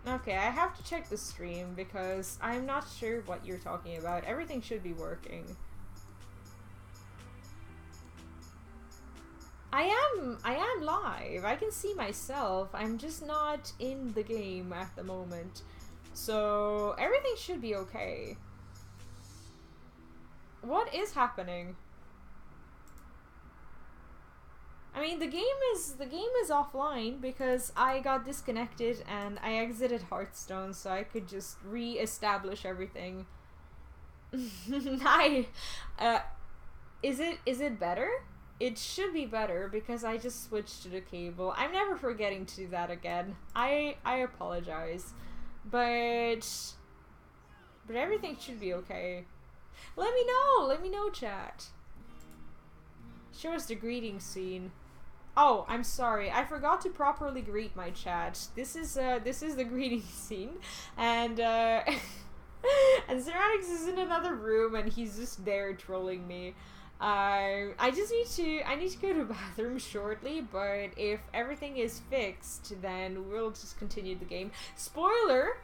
Okay, I have to check the stream because I'm not sure what you're talking about. Everything should be working. I am live. I can see myself. I'm just not in the game at the moment. So everything should be okay. What is happening? I mean, the game is offline because I got disconnected and I exited Hearthstone so I could just re-establish everything. I is it better? It should be better because I just switched to the cable. I'm never forgetting to do that again. I apologize. But everything should be okay. Let me know, chat. Show us the greeting scene. Oh, I'm sorry. I forgot to properly greet my chat. This is the greeting scene, and and Ceramics is in another room, and he's just there trolling me. I need to go to the bathroom shortly, but if everything is fixed, then we'll just continue the game. Spoiler!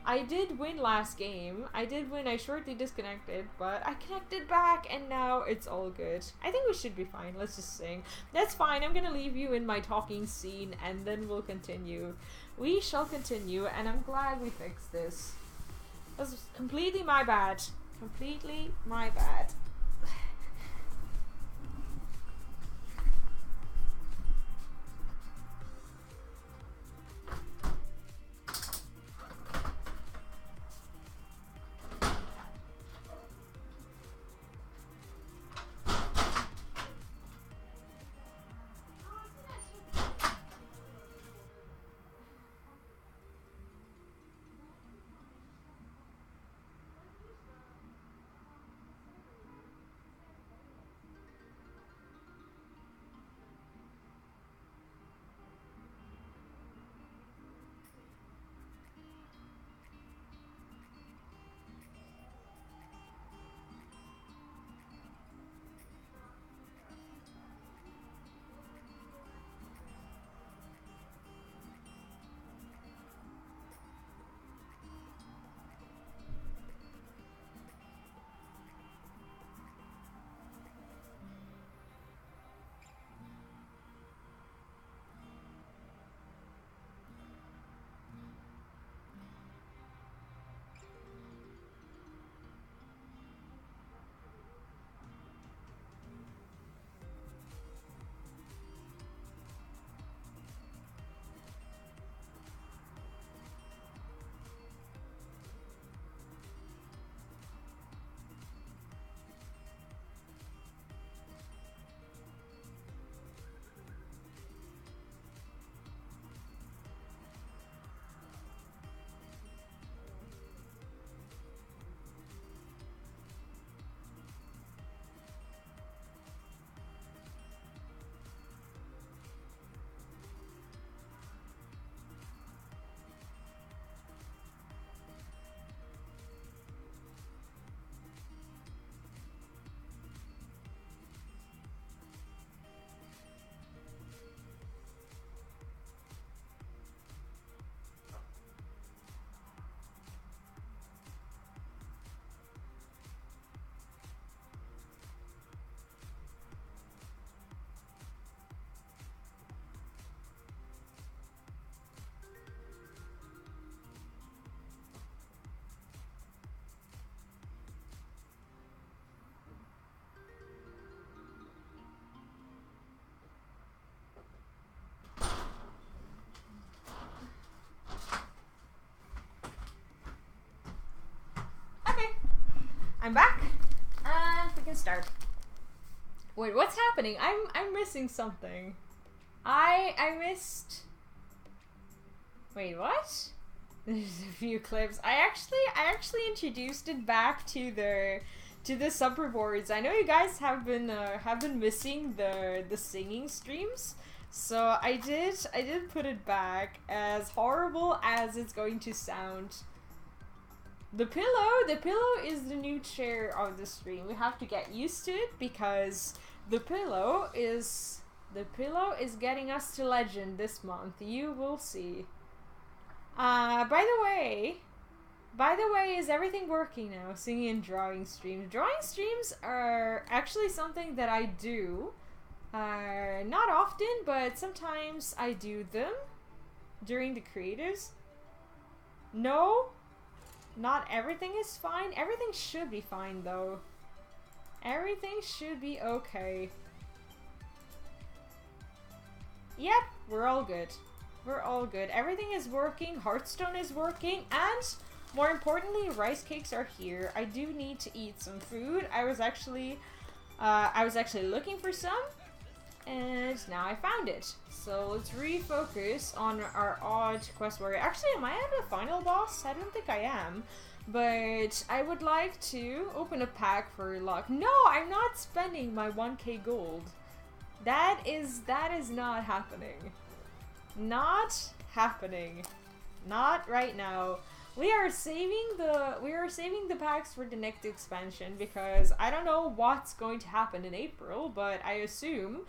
I did win last game. I did win. I shortly disconnected, but I connected back, and now it's all good. I think we should be fine. Let's just sing. That's fine. I'm gonna leave you in my talking scene, and then we'll continue. We shall continue, and I'm glad we fixed this. That's completely my bad. Completely my bad. I'm back, and we can start. Wait, what's happening? I'm missing something. I missed. Wait, what? There's a few clips. I actually introduced it back to the sub rewards. I know you guys have been missing the singing streams, so I did put it back, as horrible as it's going to sound. The pillow is the new chair of the stream. We have to get used to it because the pillow is getting us to legend this month. You will see. By the way, is everything working now? Singing and drawing streams. Drawing streams are actually something that I do. Not often, but sometimes I do them during the creatives. No, not everything is fine. Everything should be fine though. Everything should be okay. Yep, we're all good. We're all good. Everything is working. Hearthstone is working. And more importantly, rice cakes are here. I do need to eat some food. I was actually looking for some. And now I found it. So let's refocus on our odd quest warrior. Actually, am I at the final boss? I don't think I am. But I would like to open a pack for luck. No, I'm not spending my 1k gold. That is not happening. Not happening. Not right now. We are saving the packs for the next expansion because I don't know what's going to happen in April, but I assume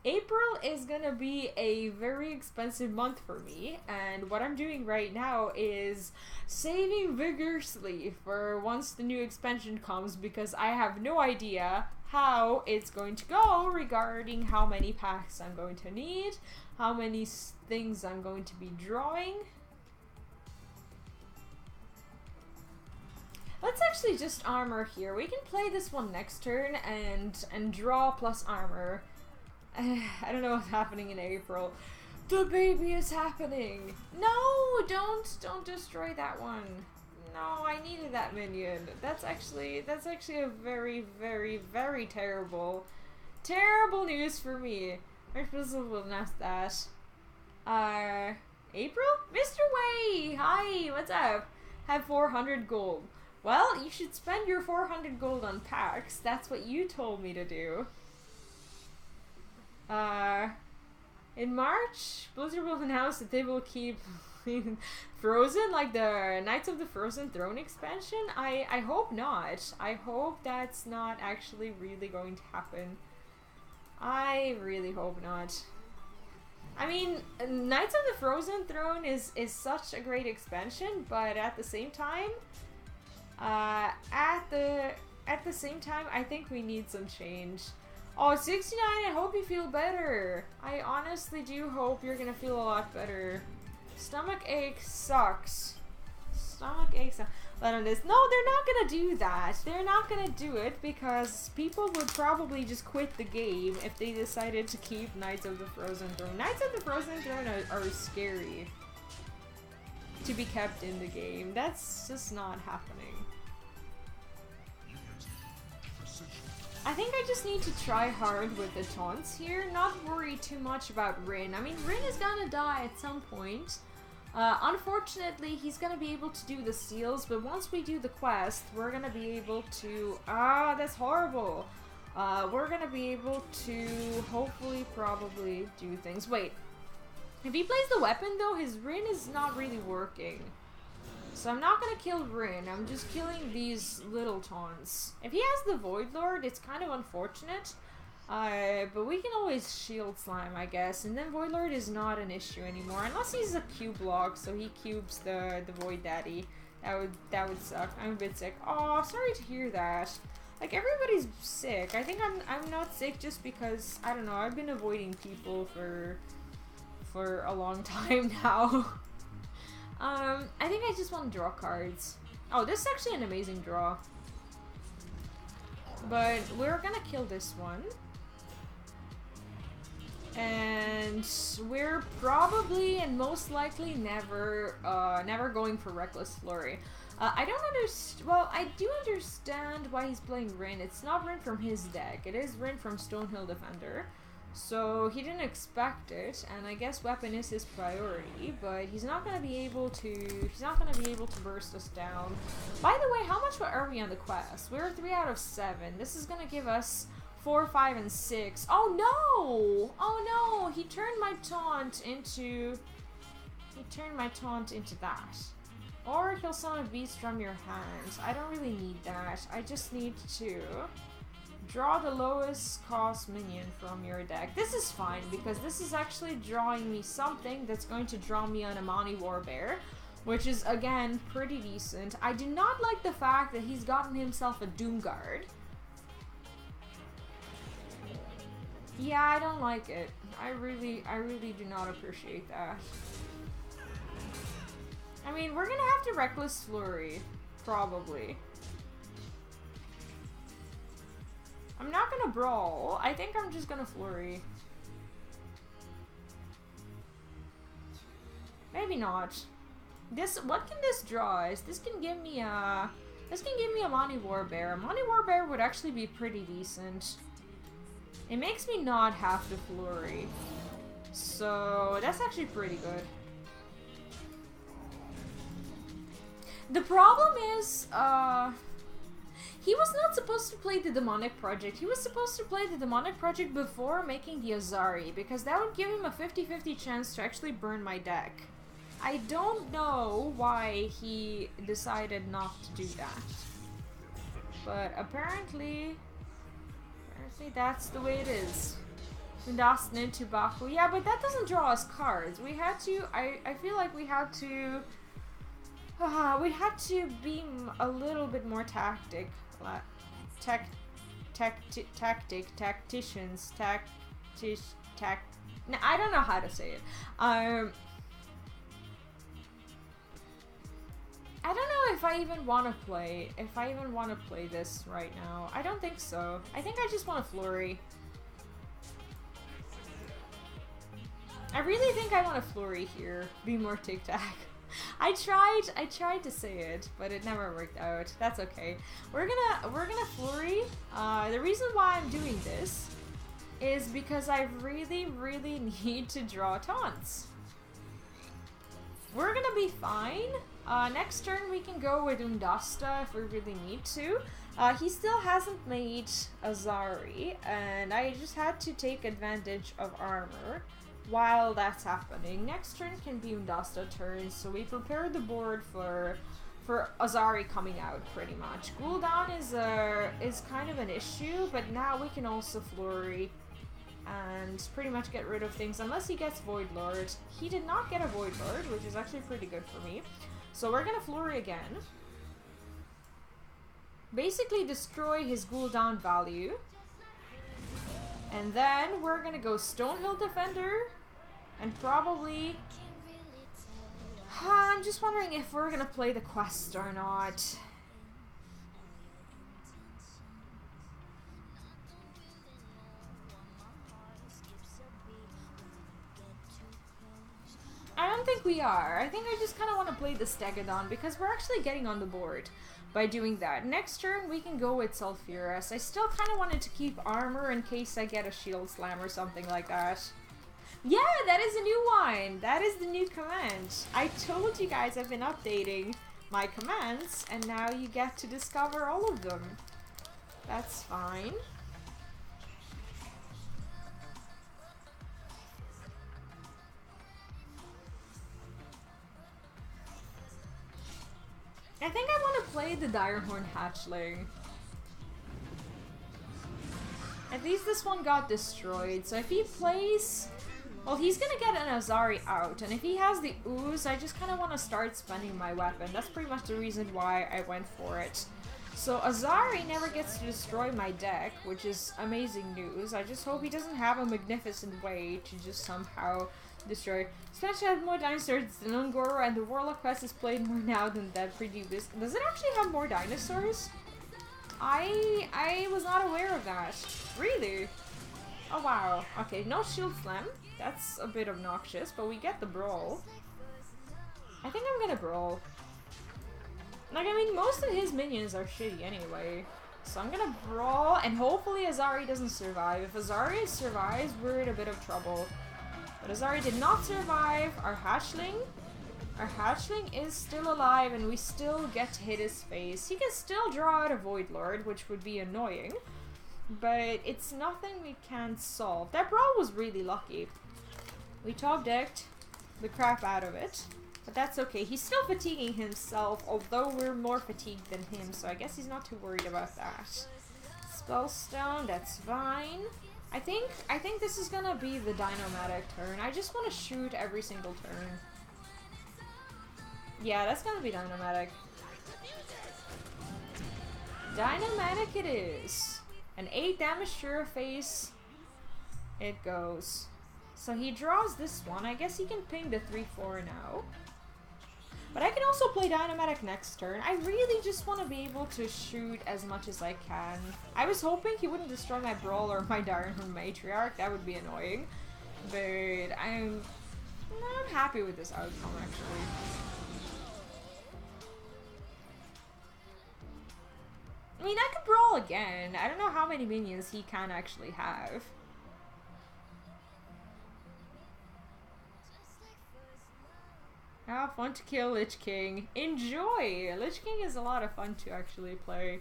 April is gonna be a very expensive month for me, and what I'm doing right now is saving vigorously for once the new expansion comes because I have no idea how it's going to go regarding how many packs I'm going to need, how many things I'm going to be drawing. Let's actually just armor here. We can play this one next turn and draw plus armor. I don't know what's happening in April. The baby is happening! No! Don't destroy that one. No, I needed that minion. That's actually a very, very, very terrible news for me. I'm supposed to announce that. April? Mr. Way! Hi, what's up? Have 400 gold. Well, you should spend your 400 gold on packs. That's what you told me to do. In March, Blizzard will announce that they will keep Frozen, like the Knights of the Frozen Throne expansion. I hope not. I hope that's not actually really going to happen. I really hope not. I mean, Knights of the Frozen Throne is such a great expansion, but at the same time, I think we need some change. Oh, 69, I hope you feel better. I honestly do hope you're gonna feel a lot better. Stomach ache sucks. Stomach ache sucks. But on this, no, they're not gonna do that. They're not gonna do it because people would probably just quit the game if they decided to keep Knights of the Frozen Throne. Knights of the Frozen Throne are scary to be kept in the game. That's just not happening. I think I just need to try hard with the taunts here, not worry too much about Rin. I mean, Rin is gonna die at some point. Unfortunately, he's gonna be able to do the seals, but once we do the quest, we're gonna be able to... that's horrible! We're gonna be able to hopefully probably do things. Wait, if he plays the weapon though, his Rin is not really working. So I'm not gonna kill Rin, I'm just killing these little taunts. If he has the Void Lord, it's kind of unfortunate. But we can always shield slime, I guess. And then Void Lord is not an issue anymore. Unless he's a cube block, so he cubes the Void Daddy. That would suck. I'm a bit sick. Oh, sorry to hear that. Like, everybody's sick. I think I'm not sick just because, I don't know, I've been avoiding people for a long time now. I think I just want to draw cards. Oh, this is actually an amazing draw. But we're gonna kill this one. And we're probably and most likely never going for Reckless Flurry. I don't understand. Well, I do understand why he's playing Rin. It's not Rin from his deck. It is Rin from Stonehill Defender. So he didn't expect it, and I guess weapon is his priority, but he's not gonna be able to burst us down. By the way, how much are we on the quest? We're 3 out of 7. This is gonna give us 4, 5, and 6. Oh no! Oh no! He turned my taunt into that. Or he'll summon a beast from your hand. I don't really need that. I just need to draw the lowest cost minion from your deck. This is fine because this is actually drawing me something that's going to draw me an Amani Warbear. which is, again, pretty decent. I do not like the fact that he's gotten himself a Doomguard. Yeah, I don't like it. I really do not appreciate that. I mean, we're gonna have to Reckless Flurry, probably. I'm not gonna Brawl. I think I'm just gonna Flurry. Maybe not. What can this draw? This can give me a Monty Warbear. Monty Warbear would actually be pretty decent. It makes me not have to Flurry. So that's actually pretty good. The problem is, he was not supposed to play the Demonic Project. He was supposed to play the Demonic Project before making the Azari, because that would give him a 50-50 chance to actually burn my deck. I don't know why he decided not to do that. But apparently that's the way it is. Mindastin into Baku. Yeah, but that doesn't draw us cards. We had to, I feel like we had to be a little bit more tacticians, no, I don't know how to say it. I don't know if I even want to play this right now. I don't think so. I think I just want to Flurry. I really think I want to Flurry here. Be more tic-tac. I tried to say it, but it never worked out. That's okay. We're gonna Flurry. The reason why I'm doing this is because I really need to draw taunts. We're gonna be fine. Next turn we can go with Undasta if we really need to. He still hasn't made Azari, and I just had to take advantage of armor while that's happening. Next turn can be Undasta turn, so we prepare the board for Azari coming out pretty much. Gul'dan is kind of an issue, but now we can also Flurry and pretty much get rid of things unless he gets Void Lord. He did not get a Void Lord, which is actually pretty good for me. So we're gonna Flurry again. Basically destroy his Gul'dan value. And then we're gonna go Stonehill Defender. And probably... I'm just wondering if we're gonna play the quest or not. I don't think we are. I think I just kind of want to play the Stegodon because we're actually getting on the board by doing that. Next turn we can go with Sulfuras. I still kind of wanted to keep armor in case I get a Shield Slam or something like that. Yeah, that is a new one! That is the new command. I told you guys I've been updating my commands, and now you get to discover all of them. That's fine. I think I want to play the Direhorn Hatchling. At least this one got destroyed, so if he plays... Well, he's gonna get an Azari out, and if he has the Ooze, I just kind of want to start spending my weapon. That's pretty much the reason why I went for it. So Azari never gets to destroy my deck, which is amazing news. I just hope he doesn't have a magnificent way to just somehow destroy. Especially has more dinosaurs than Ungoro, and the Warlock quest is played more now than that previous. Does it actually have more dinosaurs? I was not aware of that. Really? Oh wow. Okay, no Shield Slam. That's a bit obnoxious, but we get the Brawl. I think I'm gonna Brawl. Like, I mean, most of his minions are shitty anyway. So I'm gonna Brawl, and hopefully Azari doesn't survive. If Azari survives, we're in a bit of trouble. But Azari did not survive. Our Hatchling is still alive, and we still get to hit his face. He can still draw out a Void Lord, which would be annoying. But it's nothing we can't solve. That Brawl was really lucky. We top decked the crap out of it. But that's okay. He's still fatiguing himself, although we're more fatigued than him, so I guess he's not too worried about that. Spellstone, that's fine. I think this is gonna be the Dinomatic turn. I just want to shoot every single turn. Yeah, that's gonna be Dynamatic. Dynamatic it is. An 8 damage to her face. It goes. So he draws this one. I guess he can ping the 3-4 now. But I can also play Dynamatic next turn. I really just want to be able to shoot as much as I can. I was hoping he wouldn't destroy my Brawl or my Darnhorn Matriarch. That would be annoying. But I'm not happy with this outcome, actually. I mean, I could Brawl again. I don't know how many minions he can actually have. Have fun to kill Lich King. Enjoy! Lich King is a lot of fun to actually play.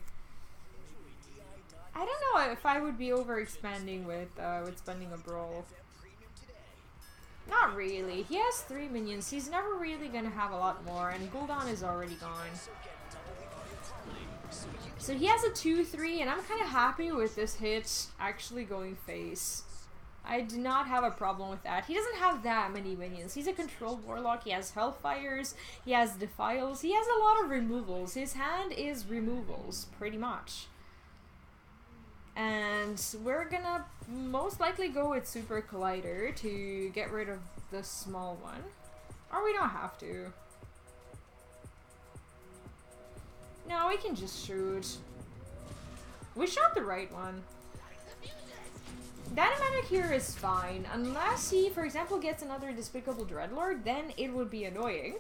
I don't know if I would be overexpanding with spending a Brawl. Not really. He has 3 minions. He's never really gonna have a lot more, and Gul'dan is already gone. So he has a 2-3, and I'm kind of happy with this hit actually going face. I do not have a problem with that. He doesn't have that many minions. He's a controlled warlock. He has Hellfires. He has Defiles. He has a lot of removals. His hand is removals, pretty much. And we're gonna most likely go with Super Collider to get rid of the small one. Or we don't have to. No, we can just shoot. We shot the right one. Dynamatic here is fine, unless he, for example, gets another Despicable Dreadlord, then it would be annoying.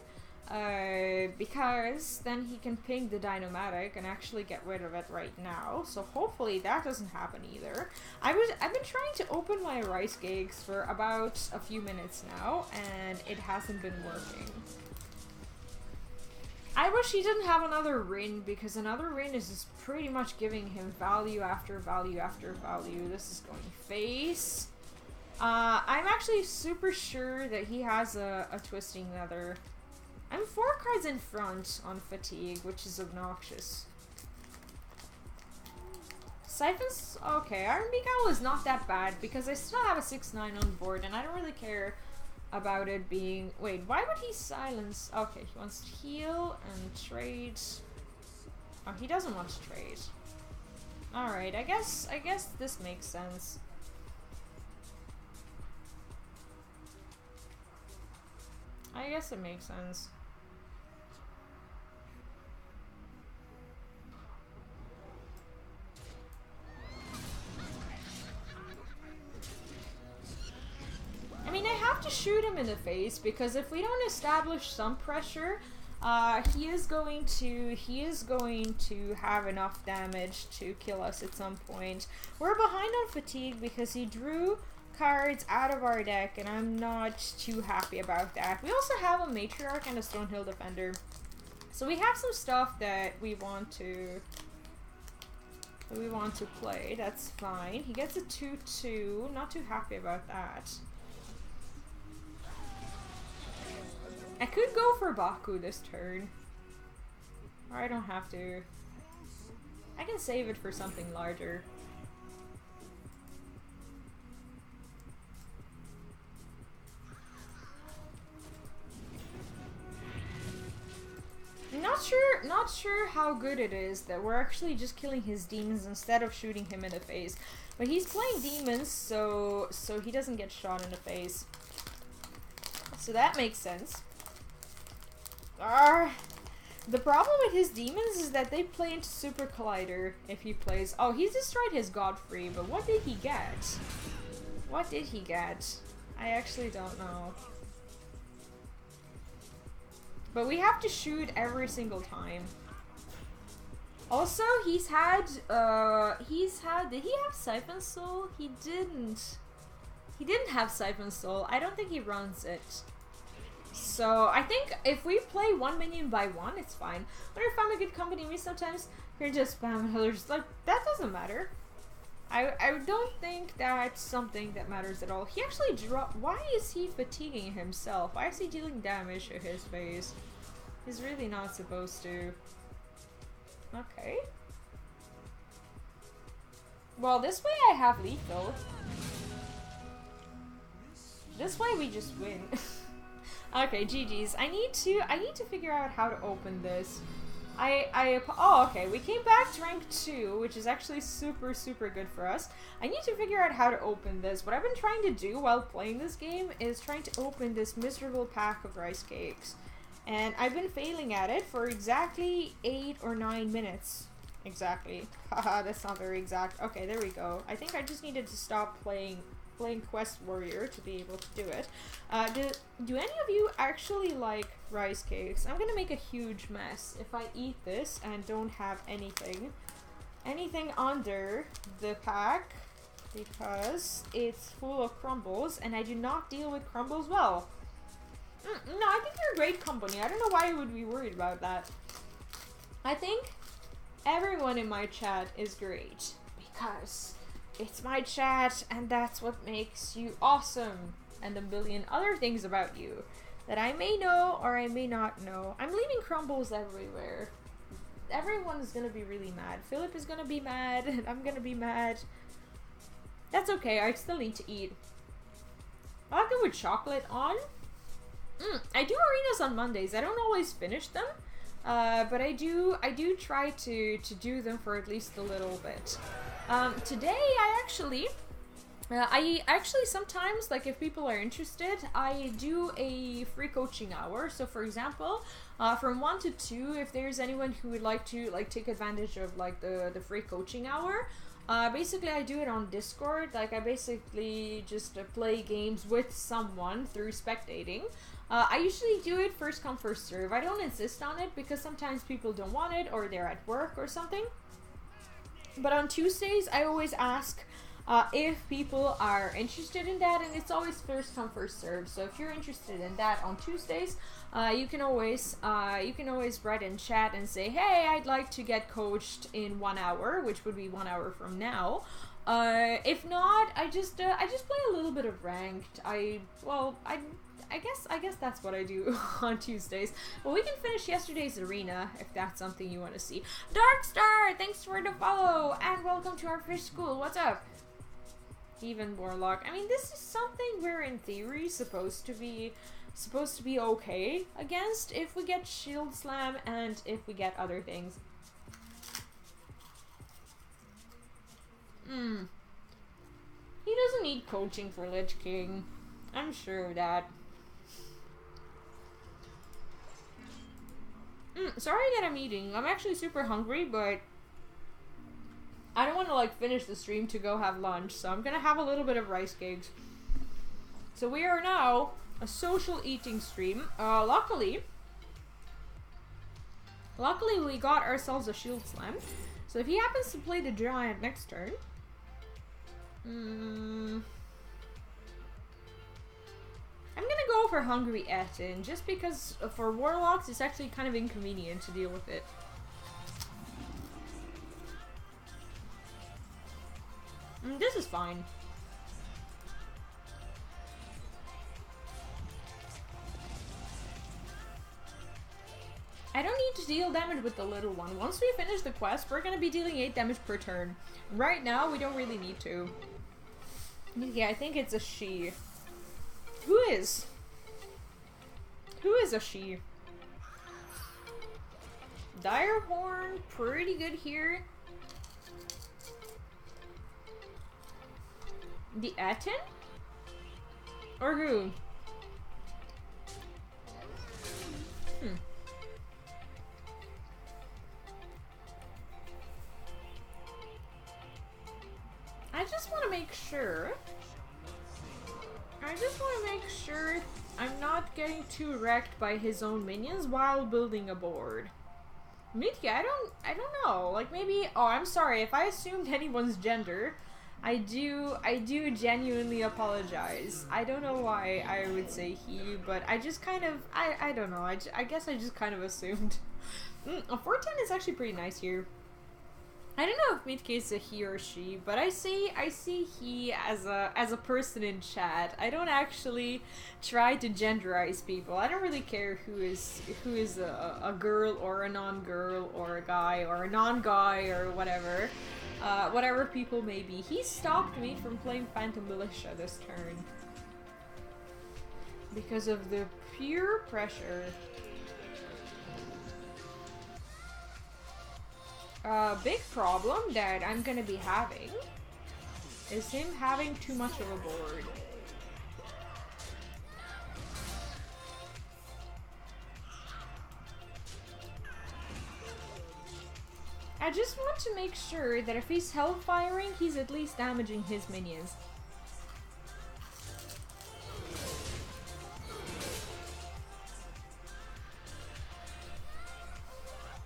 Because then he can ping the Dynamatic and actually get rid of it right now. So hopefully that doesn't happen either. I've been trying to open my Rice Cakes for about a few minutes now, and it hasn't been working. I wish he didn't have another Rin, because another Rin is just pretty much giving him value after value after value. This is going face. I'm actually super sure that he has a Twisting Nether. I'm 4 cards in front on Fatigue, which is obnoxious. Siphons? Okay, Iron Beak Owl is not that bad, because I still have a 6-9 on board, and I don't really care about it being... Wait, why would he silence? Okay, he wants to heal and trade. Oh, he doesn't want to trade. Alright, I guess this makes sense. I guess it makes sense. I mean, I have to shoot him in the face, because if we don't establish some pressure, he is going to have enough damage to kill us at some point. We're behind on Fatigue because he drew cards out of our deck, and I'm not too happy about that. We also have a Matriarch and a Stonehill Defender, so we have some stuff that we want to play. That's fine. He gets a 2-2. Not too happy about that. I could go for Baku this turn. Or I don't have to. I can save it for something larger. Not sure how good it is that we're actually just killing his demons instead of shooting him in the face. But he's playing demons, so he doesn't get shot in the face. So that makes sense. The problem with his demons is that they play into Super Collider if he plays... Oh, he's destroyed his Godfrey, but what did he get? What did he get? I actually don't know. But we have to shoot every single time. Also, did he have Siphon Soul? He didn't. He didn't have Siphon Soul. I don't think he runs it. So, I think if we play one minion by one, it's fine. When I found a good company, we sometimes can just spam others. Like, that doesn't matter. I don't think that's something that matters at all. He actually dropped... Why is he fatiguing himself? Why is he dealing damage to his face? He's really not supposed to. Okay. Well, this way I have lethal. This way we just win. Okay, GG's. I need to figure out how to open this. Oh, okay, we came back to rank 2, which is actually super, super good for us. I need to figure out how to open this. What I've been trying to do while playing this game is trying to open this miserable pack of rice cakes. And I've been failing at it for exactly 8 or 9 minutes. Exactly. Haha, that's not very exact. Okay, there we go. I think I just needed to stop playing Quest Warrior to be able to do it. Do any of you actually like rice cakes? I'm gonna make a huge mess if I eat this and don't have anything under the pack because it's full of crumbles and I do not deal with crumbles well. No, I think you're a great company. I don't know why I would be worried about that. I think everyone in my chat is great because it's my chat and that's what makes you awesome, and a million other things about you that I may know or I may not know. I'm leaving crumbles everywhere. Everyone's gonna be really mad. Philip is gonna be mad and I'm gonna be mad. That's okay, I still need to eat. Vodka with chocolate on? I do arenas on Mondays. I don't always finish them. But I do try to do them for at least a little bit. Today I actually sometimes, like if people are interested, I do a free coaching hour. So for example, from 1 to 2, if there's anyone who would like to take advantage of the free coaching hour, basically I do it on Discord. Like I basically just play games with someone through spectating. I usually do it first come first serve. I don't insist on it because sometimes people don't want it or they're at work or something. But on Tuesdays I always ask if people are interested in that, and it's always first come first serve. So if you're interested in that on Tuesdays, you can always write in chat and say, hey, I'd like to get coached in 1 hour, which would be 1 hour from now. If not, I just play a little bit of ranked. I guess that's what I do on Tuesdays. Well, we can finish yesterday's arena if that's something you want to see. Darkstar, thanks for the follow and welcome to our fish school. What's up? Even Warlock. I mean, this is something we're in theory supposed to be okay against if we get Shield Slam and if we get other things. He doesn't need coaching for Lich King. I'm sure of that. Sorry that I'm eating. I'm actually super hungry, but I don't want to finish the stream to go have lunch, so I'm gonna have a little bit of rice cakes. So we are now a social eating stream. Luckily we got ourselves a Shield Slam. So if he happens to play the Giant next turn, I'm gonna go for Hungry Etin, just because for Warlocks it's actually kind of inconvenient to deal with it. This is fine. I don't need to deal damage with the little one. Once we finish the quest, we're gonna be dealing 8 damage per turn. Right now, we don't really need to. Yeah, I think it's a she. Who is a she? Direhorn, pretty good here. The Etin? Or who? I just want to make sure. I'm not getting too wrecked by his own minions while building a board. Mitya, I don't know. Like maybe. Oh, I'm sorry if I assumed anyone's gender. I do genuinely apologize. I don't know why I would say he, but I just kind of, I don't know. I guess I just kind of assumed. A 410 is actually pretty nice here. I don't know if Mitke is a he or she, but I see he as a person in chat. I don't actually try to genderize people. I don't really care who is a girl or a non-girl or a guy or a non-guy or whatever. Whatever people may be. He stopped me from playing Phantom Militia this turn. because of the pure pressure. Big problem that I'm gonna be having is him having too much of a board. I just want to make sure that if he's hellfiring, he's at least damaging his minions.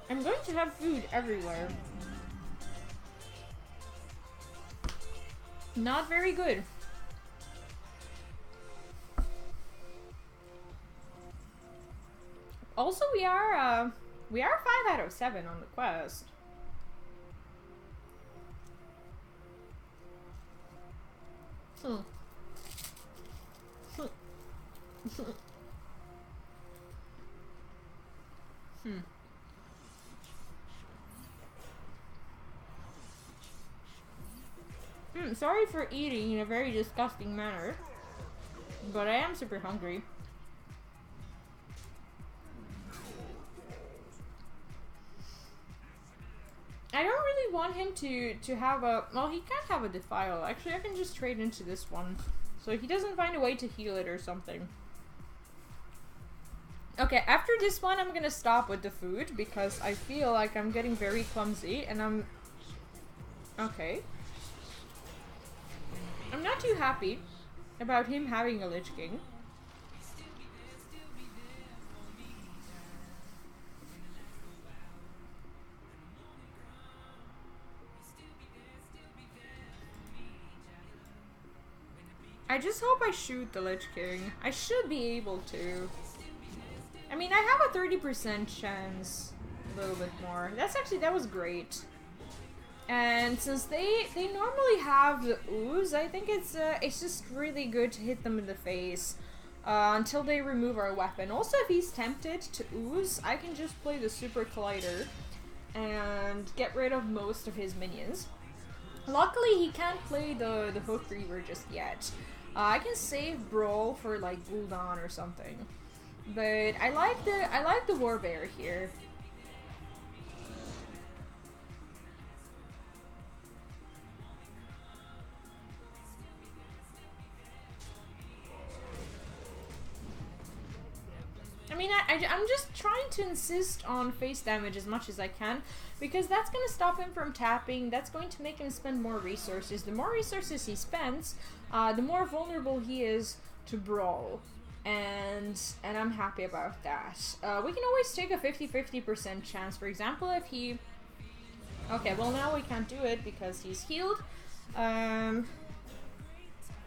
I'm going to have food everywhere. Not very good. Also, we are 5 out of 7 on the quest. Sorry for eating in a very disgusting manner, but I am super hungry. I don't really want him to have a... Well, he can't have a Defile. Actually, I can just trade into this one. So he doesn't find a way to heal it or something. Okay, after this one, I'm gonna stop with the food because I feel like I'm getting very clumsy and I'm... Okay. I'm not too happy about him having a Lich King. I just hope I shoot the Lich King. I should be able to. I mean, I have a 30% chance. A little bit more. That was great. And since they normally have the ooze, I think it's just really good to hit them in the face until they remove our weapon. Also, if he's tempted to ooze, I can just play the Super Collider and get rid of most of his minions. Luckily, he can't play the Hook Reaver just yet. I can save Brawl for like Gul'dan or something, but I like the Warbear here. I mean, I'm just trying to insist on face damage as much as I can, because that's going to stop him from tapping, that's going to make him spend more resources. The more resources he spends, the more vulnerable he is to Brawl. And I'm happy about that. We can always take a 50-50% chance. For example, if he... Okay, well now we can't do it because he's healed.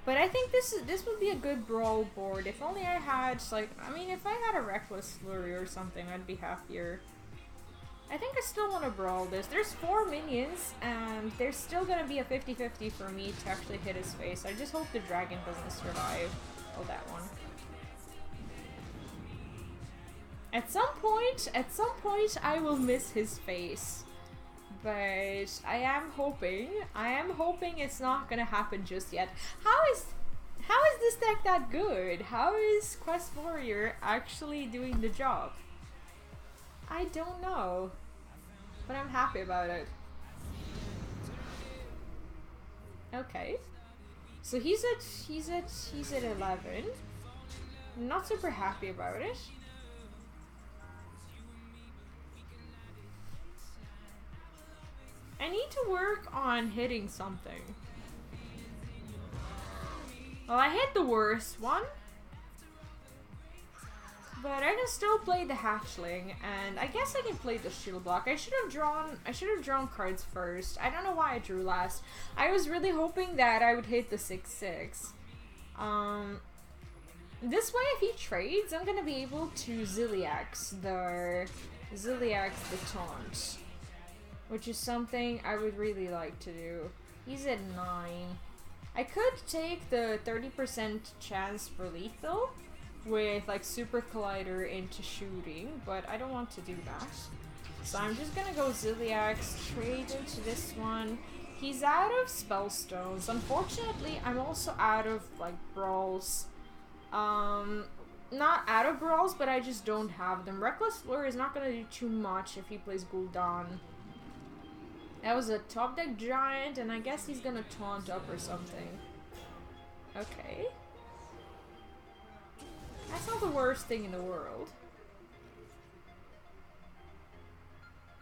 But I think this would be a good Brawl board. If only I had, like, I mean, if I had a Reckless Flurry or something, I'd be happier. I think I still want to Brawl this. There's 4 minions, and there's still gonna be a 50-50 for me to actually hit his face. I just hope the dragon doesn't survive. Oh, that one. At some point, I will miss his face. But I am hoping it's not gonna happen just yet. How is this deck that good? How is Quest Warrior actually doing the job? I don't know, but I'm happy about it. Okay, so he's at 11. I'm not super happy about it. I need to work on hitting something. Well, I hit the worst one, but I can still play the Hatchling, and I guess I can play the Shield Block. I should have drawn cards first. I don't know why I drew last. I was really hoping that I would hit the 6/6. This way, if he trades, I'm gonna be able to Ziliax the Taunt, which is something I would really like to do. He's at 9. I could take the 30% chance for lethal with like Super Collider into shooting, but I don't want to do that. So I'm just gonna go Ziliax, trade into this one. He's out of Spellstones. Unfortunately, I'm also out of like Brawls. not out of brawls, but I just don't have them. Reckless Lure is not gonna do too much if he plays Gul'dan. That was a top deck giant, and I guess he's gonna taunt up or something. Okay. That's not the worst thing in the world.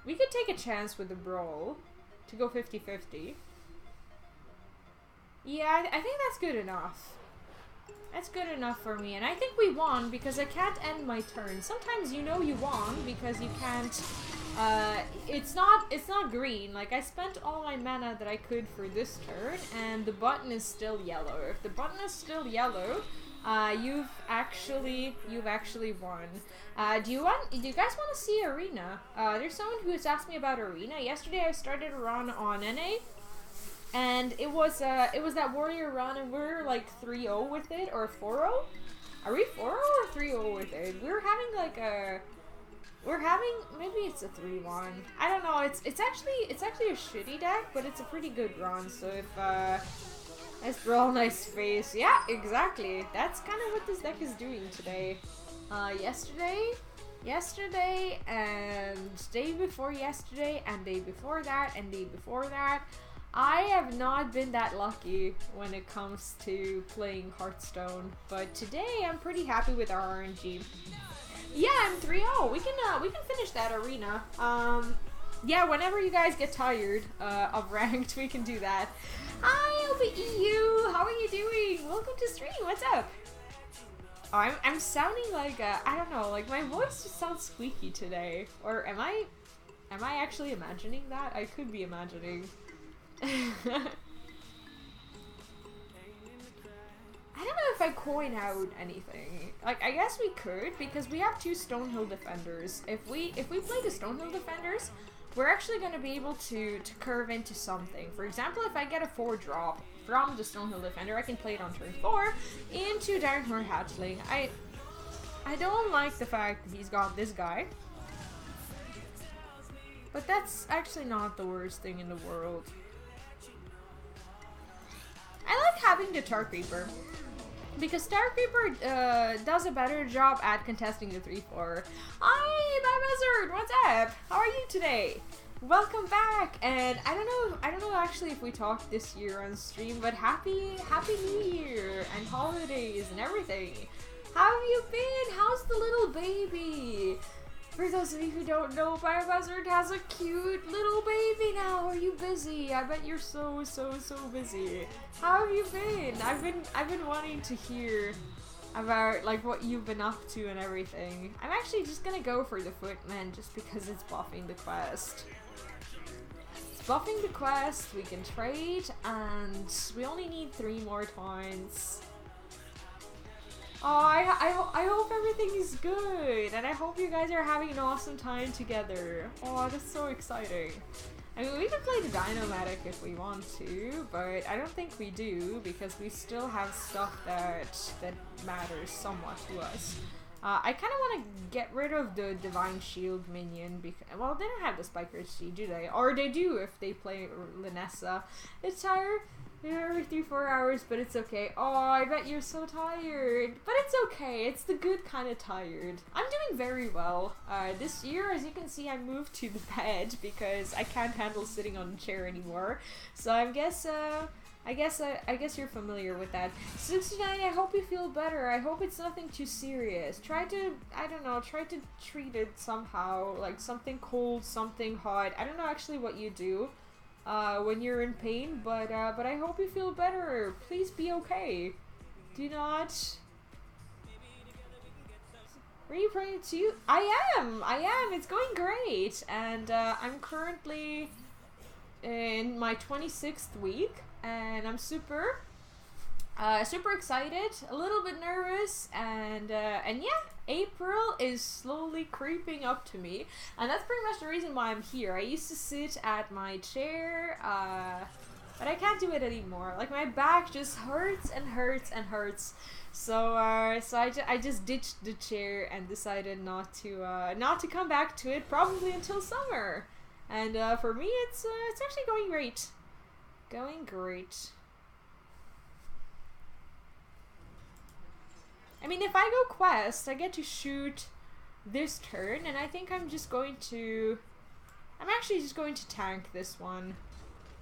We could take a chance with the brawl to go 50-50. Yeah, I think that's good enough. That's good enough for me, and I think we won because I can't end my turn. Sometimes you know you won because you can't. It's not green. Like, I spent all my mana that I could for this turn, and the button is still yellow. If the button is still yellow, you've actually won. Do you guys want to see Arena? There's someone who has asked me about Arena. Yesterday I started a run on NA. And it was that warrior run, and we're like 3-0 with it, or 4-0? Are we 4-0 or 3-0 with it? We're having maybe it's a 3-1. I don't know. It's actually a shitty deck, but it's a pretty good run. So if nice brawl, nice face. Yeah, exactly. That's kind of what this deck is doing today. Yesterday, and day before yesterday, and day before that, and day before that. I have not been that lucky when it comes to playing Hearthstone, but today I'm pretty happy with our RNG. Yeah, I'm 3-0. We can finish that arena. Yeah, whenever you guys get tired of ranked, we can do that. Hi, LBEU! How are you doing? Welcome to stream. What's up? Oh, I'm sounding like I don't know, like my voice just sounds squeaky today. Or am I actually imagining that? I could be imagining. I don't know if I coin out anything. Like, I guess we could, because we have 2 Stonehill Defenders. If we play the Stonehill Defenders, we're actually going to be able to curve into something. For example, if I get a 4-drop from the Stonehill Defender, I can play it on turn 4 into Darnhorn Hatchling. I don't like the fact that he's got this guy. But that's actually not the worst thing in the world. I like having the Tar Creeper, because Tar Creeper does a better job at contesting the 3-4. Hi, Bad Wizard, what's up? How are you today? Welcome back, and I don't know actually if we talked this year on stream, but happy New Year and holidays and everything. How have you been? How's the little baby? For those of you who don't know, Biobuzzard has a cute little baby now. Are you busy? I bet you're so busy. How have you been? I've been wanting to hear about like what you've been up to and everything. I'm actually just gonna go for the Footman just because it's buffing the quest. It's buffing the quest, we can trade, and we only need 3 more points. Oh, I hope everything is good, and I hope you guys are having an awesome time together. Oh, that's so exciting. I mean, we can play the Dynomatic if we want to, but I don't think we do, because we still have stuff that matters somewhat to us. I kind of want to get rid of the Divine Shield minion, because, well, they don't have the Spiker Seed, do they? Or they do if they play Linessa. It's tired. Every 3-4 hours, but it's okay. Oh, I bet you're so tired. But it's okay. It's the good kind of tired. I'm doing very well. This year, as you can see, I moved to the bed because I can't handle sitting on a chair anymore. So I guess you're familiar with that. 69, I hope you feel better. I hope it's nothing too serious. Try to treat it somehow. Like something cold, something hot. I don't know actually what you do when you're in pain, but I hope you feel better. Please be okay. Do not. Are you praying to you? I am. It's going great, and I'm currently in my 26th week, and I'm super excited, a little bit nervous, and yeah, April is slowly creeping up to me, and that's pretty much the reason why I'm here. I used to sit at my chair, but I can't do it anymore. Like, my back just hurts and hurts and hurts. So I just ditched the chair and decided not to come back to it probably until summer. And for me, it's actually going great. Going great. I mean, if I go quest, I get to shoot this turn, and I think I'm just going to... I'm actually just going to tank this one.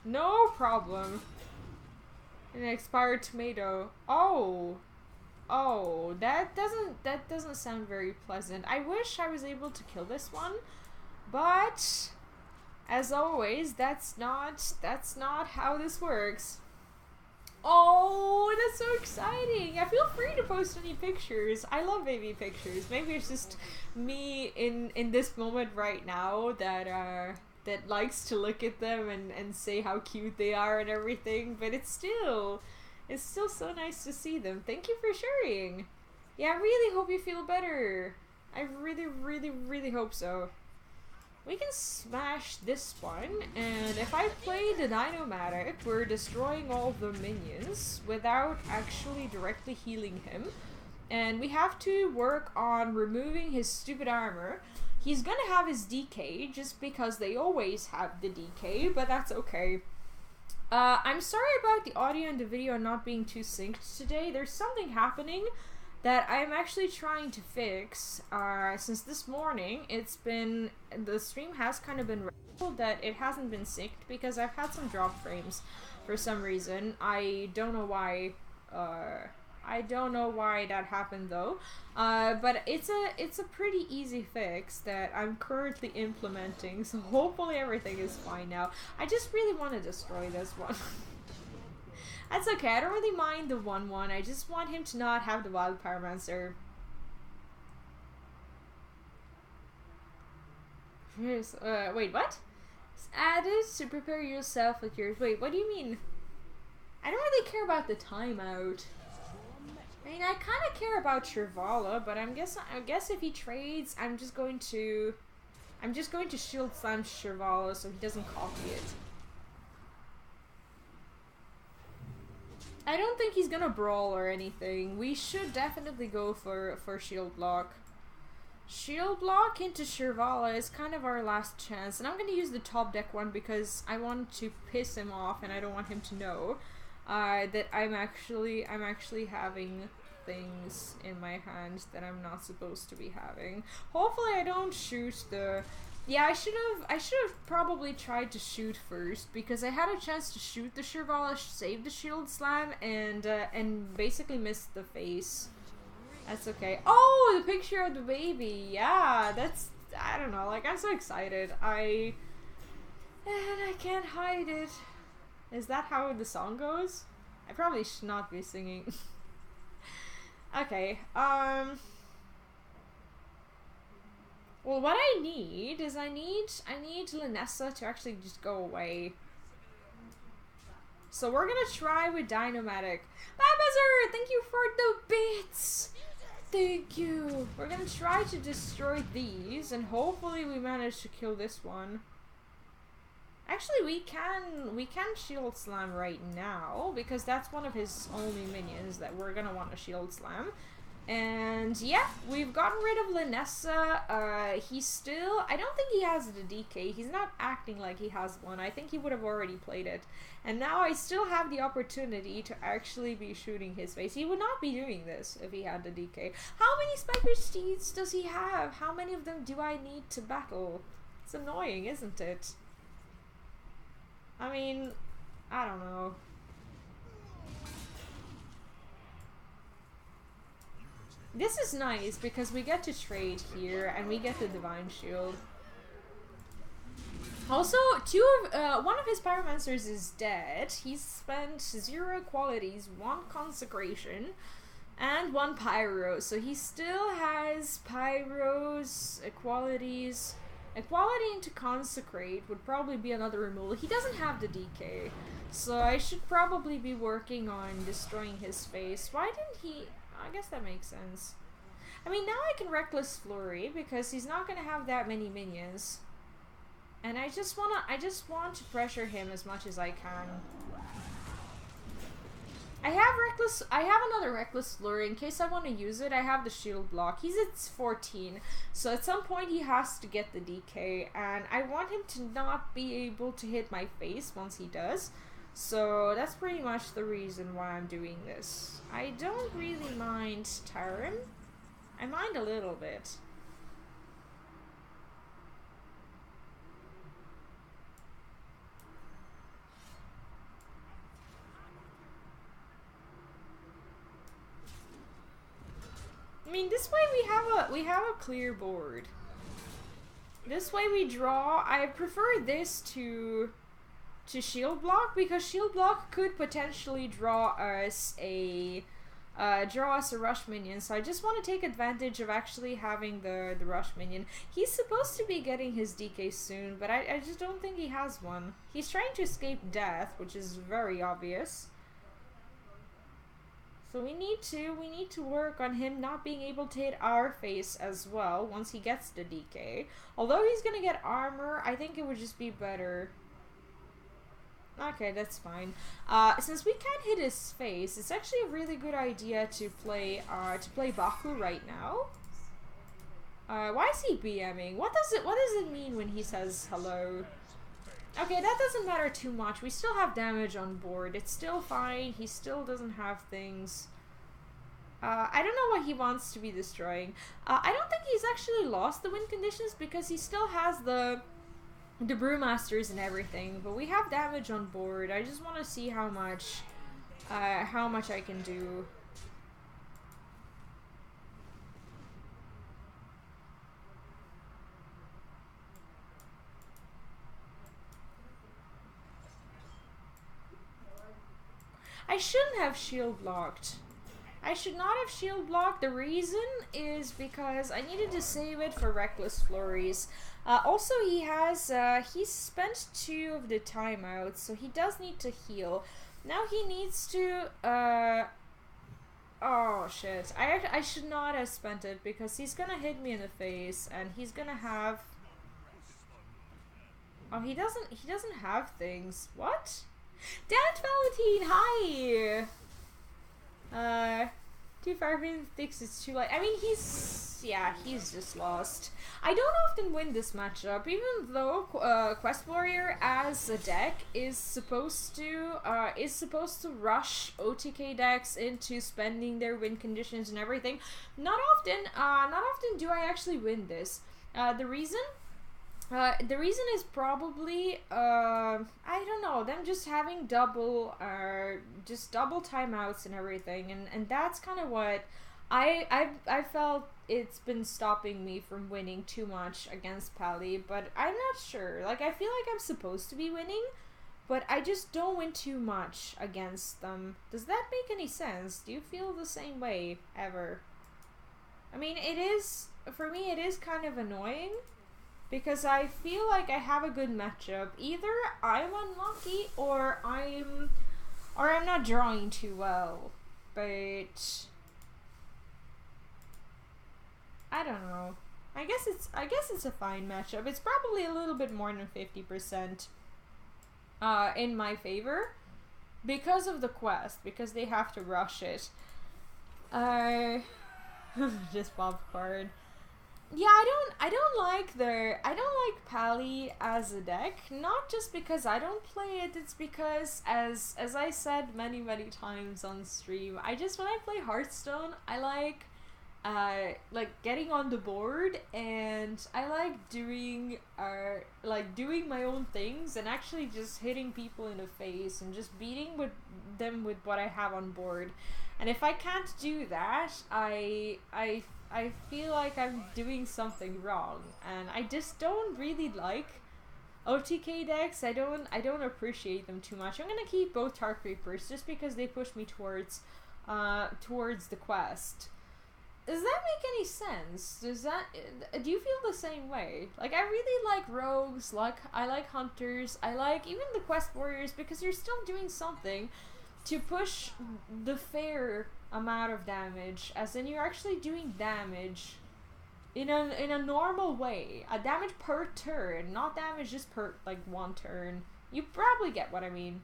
No problem. An expired tomato. Oh. Oh, that doesn't sound very pleasant. I wish I was able to kill this one, but as always, that's not how this works. Oh, that's so exciting! I feel free to post any pictures. I love baby pictures. Maybe it's just me in this moment right now that that likes to look at them and say how cute they are and everything, but it's still so nice to see them. Thank you for sharing. Yeah, I really hope you feel better. I really hope so. We can smash this one, and if I play the Dino-Matic, we're destroying all the minions without actually directly healing him. And we have to work on removing his stupid armor. He's gonna have his DK, just because they always have the DK, but that's okay. I'm sorry about the audio and the video not being too synced today. There's something happening that I'm actually trying to fix. Since this morning, the stream has kind of been that it hasn't been synced because I've had some drop frames for some reason. I don't know why. I don't know why that happened though. But it's a pretty easy fix that I'm currently implementing, so hopefully everything is fine now. I just really want to destroy this one. That's okay, I don't really mind the 1-1, I just want him to not have the Wild Pyromancer. Wait, what? Added to prepare yourself with yours. Wait, what do you mean? I don't really care about the timeout. I mean, I kind of care about Shirvala, but I guess if he trades, I'm just going to shield slam Shirvala so he doesn't copy it. I don't think he's gonna brawl or anything. We should definitely go for shield block. Shield block into Shirvala is kind of our last chance, and I'm gonna use the top deck one because I want to piss him off and I don't want him to know that I'm actually having things in my hands that I'm not supposed to be having. Hopefully I don't shoot the... Yeah, I should have probably tried to shoot first because I had a chance to shoot the Shirvala, save the shield slam, and basically missed the face. That's okay. Oh, the picture of the baby. Yeah, that's... I don't know, like, I'm so excited. And I can't hide it. Is that how the song goes? I probably should not be singing. Okay, well, what I need is I need Linessa to actually just go away. So we're gonna try with Dino-Matic. Babazzer, thank you for the bits! Thank you! We're gonna try to destroy these, and hopefully we manage to kill this one. Actually, we can shield slam right now, because that's one of his only minions that we're gonna want to shield slam. And yeah, we've gotten rid of Linessa. He's still... I don't think he has the DK. He's not acting like he has one. I think he would have already played it. And now I still have the opportunity to actually be shooting his face. He would not be doing this if he had the DK. How many Spiker Steeds does he have? How many of them do I need to battle? It's annoying, isn't it? I mean, I don't know. This is nice because we get to trade here and we get the Divine Shield. Also, one of his Pyromancers is dead. He's spent 0 qualities, 1 Consecration, and 1 Pyro. So he still has Pyros, qualities. Equality into Consecrate would probably be another removal. He doesn't have the DK, so I should probably be working on destroying his face. Why didn't he... I guess that makes sense. I mean, now I can Reckless Flurry because he's not gonna have that many minions. And I just want to pressure him as much as I can. I have another Reckless Flurry in case I want to use it. I have the shield block. He's at 14, so at some point he has to get the DK, and I want him to not be able to hit my face once he does. So that's pretty much the reason why I'm doing this. I don't really mind Tarim. I mind a little bit. I mean, this way we have a clear board. This way we draw. I prefer this to shield block, because shield block could potentially draw us a rush minion. So I just want to take advantage of actually having the rush minion. He's supposed to be getting his DK soon, but I just don't think he has one. He's trying to escape death, which is very obvious. So we need to work on him not being able to hit our face as well once he gets the DK. Although he's gonna get armor, I think it would just be better. Okay, that's fine. Since we can't hit his face, it's actually a really good idea to play Baku right now. Why is he BMing? What does it mean when he says hello? Okay, that doesn't matter too much. We still have damage on board. It's still fine. He still doesn't have things. I don't know what he wants to be destroying. I don't think he's actually lost the win conditions, because he still has the Brewmasters and everything. But we have damage on board. I just want to see how much I can do. I shouldn't have shield blocked. I should not have shield blocked. The reason is because I needed to save it for Reckless Flurries. Also, he's spent 2 of the timeouts, so he does need to heal. Now he needs to, oh shit. I should not have spent it, because he's gonna hit me in the face, and he's gonna have... Oh, he doesn't have things. What? Dad Valentine, hi! 2 thinks it's too late. I mean, he's just lost. I don't often win this matchup, even though Quest Warrior as a deck is supposed to rush OTK decks into spending their win conditions and everything. Not often do I actually win this. The reason is probably, I don't know, them just having double timeouts and everything, and that's kind of what I felt it's been stopping me from winning too much against Pally, but I'm not sure. Like, I feel like I'm supposed to be winning, but I just don't win too much against them. Does that make any sense? Do you feel the same way, ever? I mean, for me, it is kind of annoying, because I feel like I have a good matchup. Either I'm unlucky or I'm not drawing too well. But I don't know. I guess it's a fine matchup. It's probably a little bit more than 50% in my favor because of the quest, because they have to rush it. Just popcorn. Yeah, I don't like Pally as a deck, not just because I don't play it, it's because as I said many times on stream, when I play Hearthstone, I like getting on the board, and I like doing my own things and actually just hitting people in the face and just beating them with what I have on board. And if I can't do that, I feel like I'm doing something wrong, and I just don't really like OTK decks. I don't appreciate them too much. I'm gonna keep both Tar Creepers just because they push me towards the quest. Does that make any sense? Do you feel the same way? Like, I really like rogues, I like hunters, I like even the quest warriors, because you're still doing something to push the fair amount of damage, as in you're actually doing damage in a normal way. A damage per turn, not damage just per, like, 1 turn. You probably get what I mean.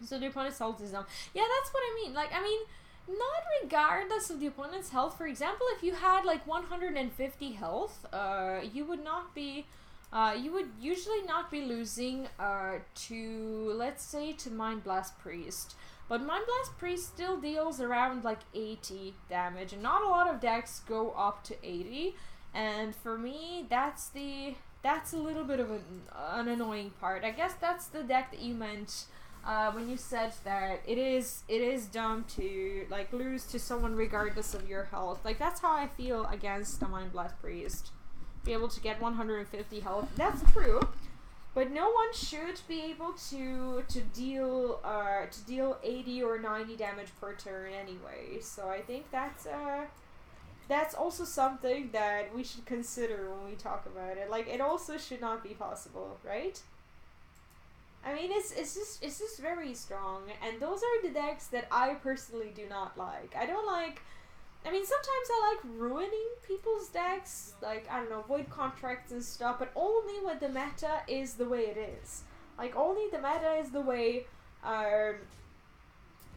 So the opponent's health is down. Yeah, that's what I mean. Like, I mean, not regardless of the opponent's health. For example, if you had, like, 150 health, you would not be you would usually not be losing to, let's say, to Mind Blast Priest. But Mind Blast Priest still deals around like 80 damage, and not a lot of decks go up to 80. And for me, that's a little bit of an annoying part. I guess that's the deck that you meant when you said that it is dumb to like lose to someone regardless of your health. Like, that's how I feel against a Mind Blast Priest. Be able to get 150 health. That's true. But no one should be able to deal 80 or 90 damage per turn anyway. So I think that's also something that we should consider when we talk about it. Like, it also should not be possible, right? I mean, it's just very strong, and those are the decks that I personally do not like. I don't like. I mean, sometimes I like ruining people's decks, like, I don't know, void contracts and stuff, but only when the meta is the way it is. Like, only the meta is the way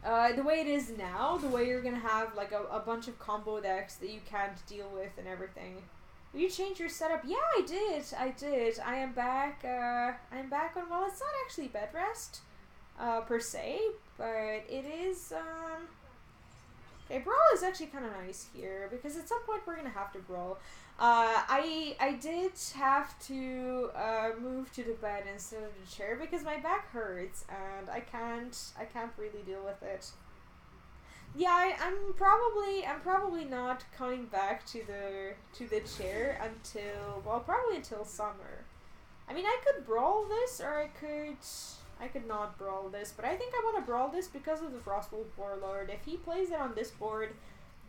it is now, the way you're gonna have, like, a bunch of combo decks that you can't deal with and everything. Will you change your setup? Yeah, I did. I am back on, well, it's not actually bed rest, per se, but it is, okay, Brawl is actually kind of nice here, because at some point we're gonna have to Brawl. I did have to move to the bed instead of the chair because my back hurts and I can't really deal with it. Yeah, I'm probably not coming back to the chair until, well, probably until summer. I mean, I could Brawl this, or I could not Brawl this, but I think I want to Brawl this because of the Frostwolf Warlord. If he plays it on this board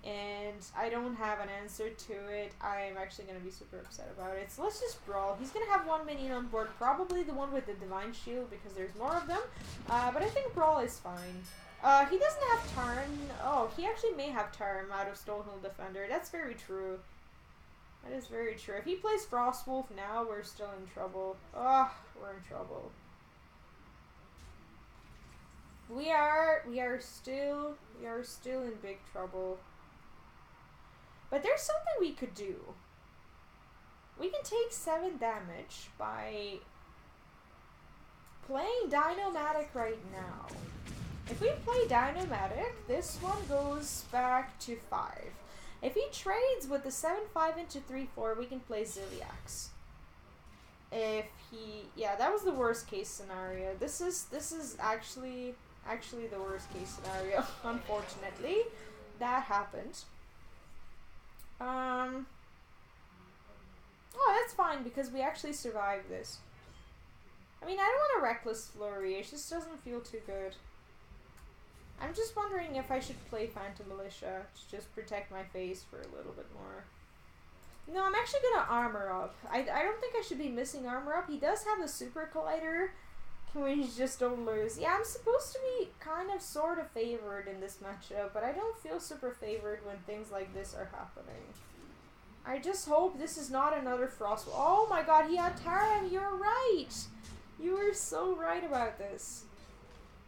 and I don't have an answer to it, I'm actually going to be super upset about it. So let's just Brawl. He's going to have one minion on board, probably the one with the Divine Shield because there's more of them, but I think Brawl is fine. He doesn't have Tarn. Oh, he actually may have Tarn out of Stonehill Defender. That's very true. That is very true. If he plays Frostwolf now, we're still in trouble. Oh, we're in trouble. We are still in big trouble. But there's something we could do. We can take 7 damage by playing Dino-Matic right now. If we play Dino-Matic, this one goes back to 5. If he trades with the 7-5 into 3-4, we can play Ziliax. If he, yeah, that was the worst case scenario. This is actually the worst case scenario. Unfortunately, that happened. Oh, that's fine because we actually survived this. I mean, I don't want a Reckless Flurry. It just doesn't feel too good. I'm just wondering if I should play Phantom Militia to just protect my face for a little bit more. No, I'm actually gonna Armor Up. I don't think I should be missing Armor Up. He does have a Super Collider. Can we just don't lose? Yeah, I'm supposed to be kind of sort of favored in this matchup, but I don't feel super favored when things like this are happening. I just hope this is not another Frost. Oh my god, he had Taram! You're right! You were so right about this.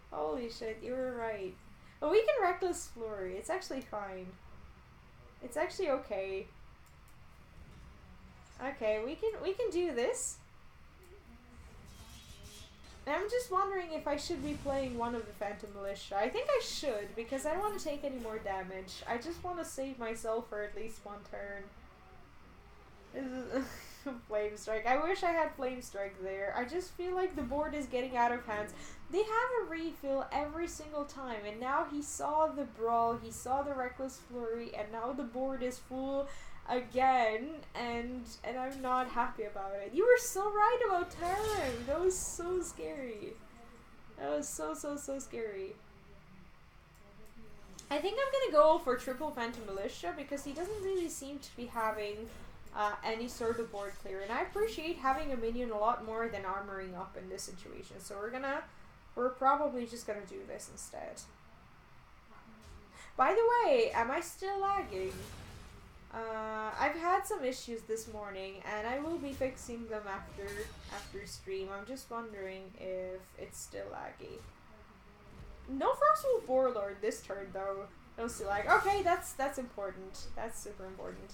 Holy shit, you were right. But we can Reckless Flurry. It's actually fine. It's actually okay. Okay, we can do this. And I'm just wondering if I should be playing one of the Phantom Militia. I think I should, because I don't want to take any more damage. I just want to save myself for at least one turn. This is Flame Strike. I wish I had Flame Strike there. I just feel like the board is getting out of hands. They have a refill every single time, and now he saw the Brawl, he saw the Reckless Flurry, and now the board is full again, and I'm not happy about it. You were so right about Taram. That was so scary. That was so scary. I think I'm gonna go for triple Phantom Militia because he doesn't really seem to be having any sort of board clear, and I appreciate having a minion a lot more than armoring up in this situation. So we're probably just gonna do this instead. By the way, am I still lagging? I've had some issues this morning, and I will be fixing them after stream. I'm just wondering if it's still laggy. No Frostwolf Warlord this turn though. No still lag. Okay, that's important. That's super important.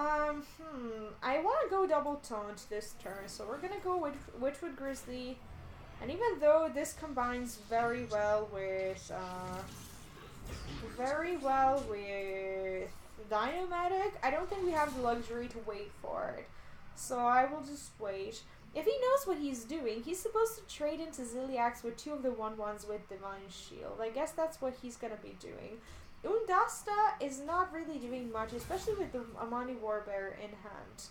I want to go double taunt this turn, so we're gonna go with Witchwood Grizzly. And even though this combines very well with Dinomatic, I don't think we have the luxury to wait for it. So I will just wait. If he knows what he's doing, he's supposed to trade into Ziliax with 2 of the 1/1s with Divine Shield. I guess that's what he's gonna be doing. Undasta is not really doing much, especially with the Amani Warbear in hand.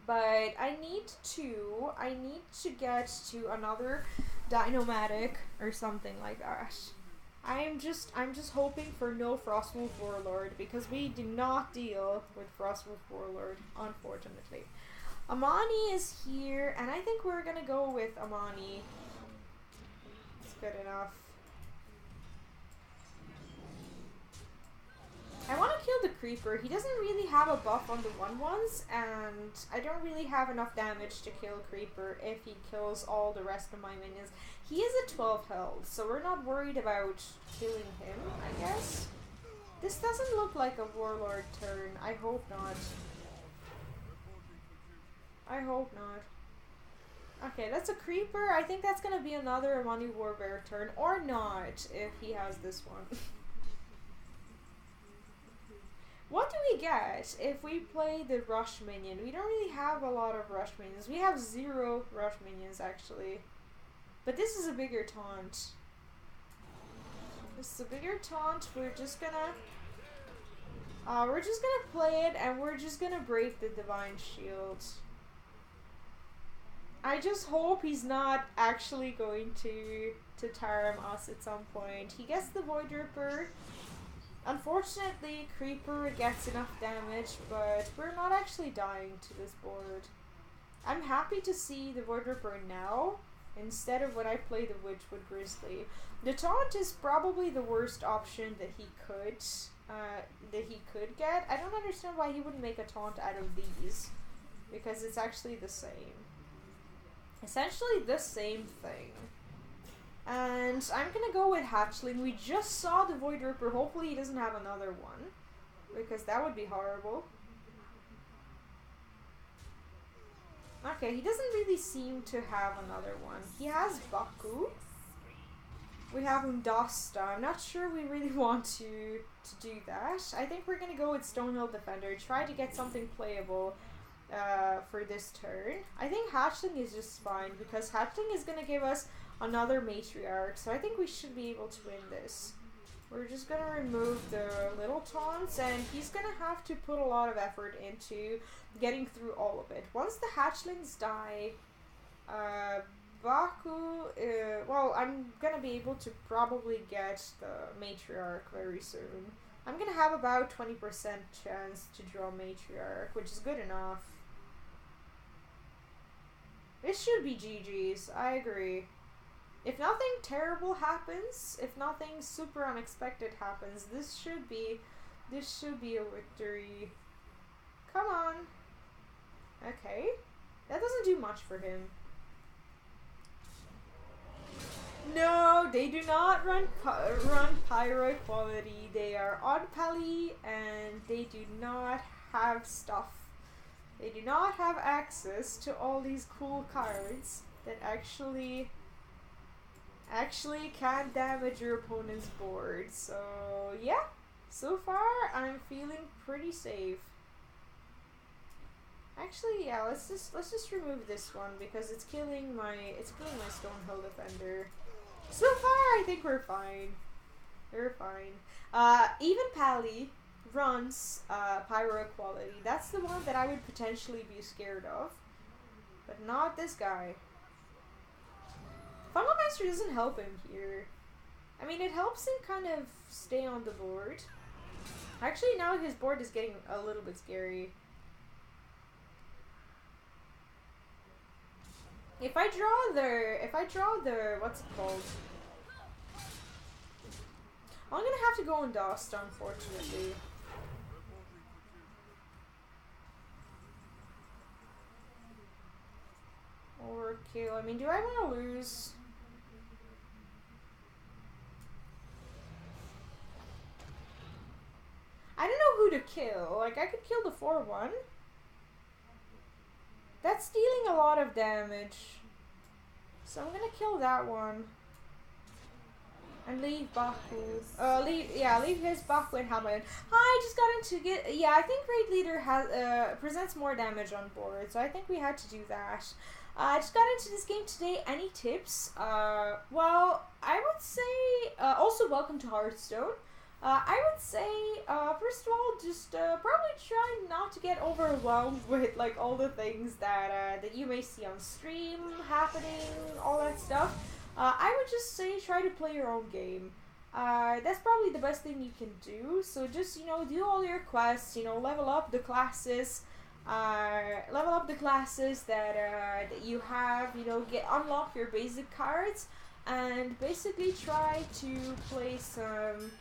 But I need to get to another Dinomatic or something like that. I'm just hoping for no Frostwolf Warlord, because we do not deal with Frostwolf Warlord, unfortunately. Amani is here, and I think we're gonna go with Amani. It's good enough. I want to kill the Creeper. He doesn't really have a buff on the 1/1s, and I don't really have enough damage to kill Creeper if he kills all the rest of my minions. He is at 12 health, so we're not worried about killing him, I guess. This doesn't look like a Warlord turn. I hope not. I hope not. Okay, that's a Creeper. I think that's gonna be another Amani Warbear turn, or not, if he has this one. What do we get if we play the Rush Minion? We don't really have a lot of Rush Minions. We have 0 Rush Minions, actually. But this is a bigger taunt. This is a bigger taunt. We're just gonna play it, and we're just gonna break the Divine Shield. I just hope he's not actually going to Tarim us at some point. He gets the Void Ripper. Unfortunately, Creeper gets enough damage, but we're not actually dying to this board. I'm happy to see the Void Ripper now, instead of when I play the Witchwood Grizzly. The taunt is probably the worst option that he could get. I don't understand why he wouldn't make a taunt out of these, because it's actually the same. Essentially the same thing. And I'm gonna go with Hatchling. We just saw the Void Ripper. Hopefully he doesn't have another one, because that would be horrible. Okay, he doesn't really seem to have another one. He has Baku. We have Undasta. I'm not sure we really want to do that. I think we're gonna go with Stonehill Defender. Try to get something playable for this turn. I think Hatchling is just fine, because Hatchling is gonna give us another Matriarch, so I think we should be able to win this. We're just gonna remove the little taunts, and he's gonna have to put a lot of effort into getting through all of it. Once the hatchlings die, Baku, well, I'm gonna be able to probably get the Matriarch very soon. I'm gonna have about 20% chance to draw Matriarch, which is good enough. This should be GG's, I agree. If nothing terrible happens, if nothing super unexpected happens, this should be a victory. Come on. Okay. That doesn't do much for him. No, they do not run Pyro Equality. They are odd pally, and they do not have stuff. They do not have access to all these cool cards that actually can damage your opponent's board. So yeah, so far I'm feeling pretty safe. Actually, yeah, let's just remove this one, because it's killing my Stonehill Defender. So far I think we're fine. We're fine. Even Pally runs Pyro Equality. That's the one that I would potentially be scared of, but not this guy. Fungal Master doesn't help him here. I mean, it helps him kind of stay on the board. Actually, now his board is getting a little bit scary. If I draw the, what's it called? I'm gonna have to go on Dust, unfortunately. Overkill. I mean, do I want to lose? I don't know who to kill? Like, I could kill the 4-1. That's dealing a lot of damage. So I'm gonna kill that one. And leave Baku. Leave his Baku and Hamilton. I just got into get. Yeah, I think Raid Leader has presents more damage on board, so I think we had to do that. I just got into this game today. Any tips? Well, I would say also welcome to Hearthstone. I would say first of all, just probably try not to get overwhelmed with like all the things that that you may see on stream happening, all that stuff. I would just say try to play your own game. That's probably the best thing you can do. So just, you know, do all your quests, you know, level up the classes. Level up the classes that you have, you know, unlock your basic cards. And basically try to play some...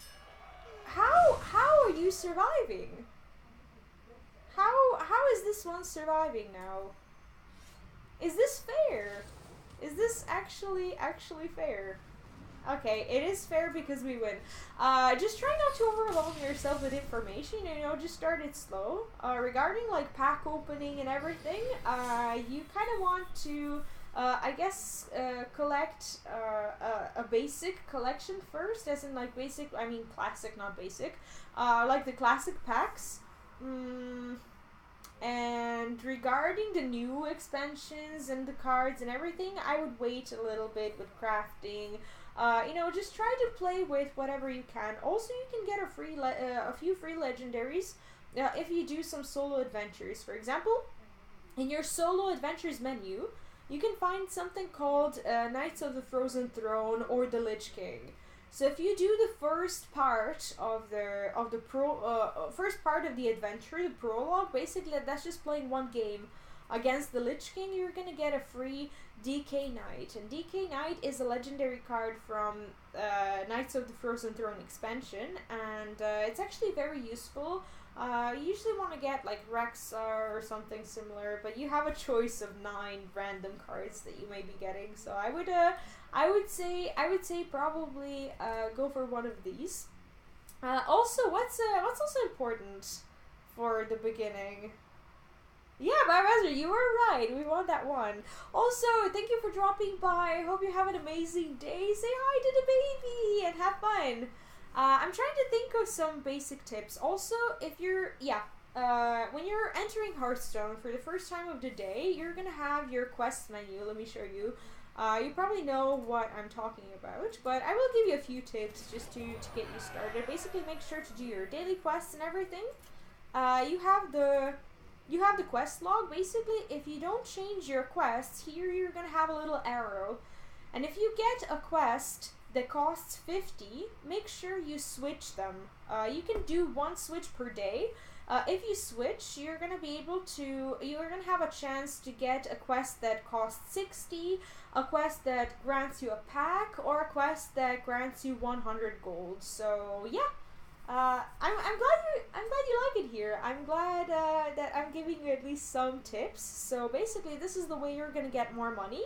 How are you surviving? How is this one surviving now? Is this fair? Is this actually fair? Okay, it is fair because we win. Just try not to overwhelm yourself with information, you know, just start it slow. Regarding, like, pack opening and everything, you kind of want to, I guess, collect a basic collection first, as in, like, basic, I mean classic, not basic. Like the classic packs. And regarding the new expansions and the cards and everything, I would wait a little bit with crafting. You know, just try to play with whatever you can. Also, you can get a few free legendaries if you do some solo adventures. For example, in your solo adventures menu, you can find something called Knights of the Frozen Throne or the Lich King. So if you do the first part of the first part of the adventure, the prologue, basically that's just playing one game against the Lich King, you're gonna get a free DK Knight. And DK Knight is a legendary card from Knights of the Frozen Throne expansion, and it's actually very useful. You usually want to get like Rexar or something similar, but you have a choice of 9 random cards that you may be getting. So I would say probably go for one of these. Also, what's also important for the beginning? Yeah, Biohazard, you were right. We won that one. Also, thank you for dropping by. I hope you have an amazing day. Say hi to the baby and have fun. I'm trying to think of some basic tips. Also, if you're, when you're entering Hearthstone for the first time of the day, you're gonna have your quest menu. Let me show you. You probably know what I'm talking about, but I will give you a few tips just to get you started. Basically, make sure to do your daily quests and everything. You have the quest log. Basically, if you don't change your quests, here you're gonna have a little arrow. And if you get a quest that costs 50, make sure you switch them. You can do one switch per day. If you switch, you're gonna have a chance to get a quest that costs 60, a quest that grants you a pack, or a quest that grants you 100 gold. So yeah, I'm glad you like it here. I'm glad that I'm giving you at least some tips. So basically, this is the way you're gonna get more money.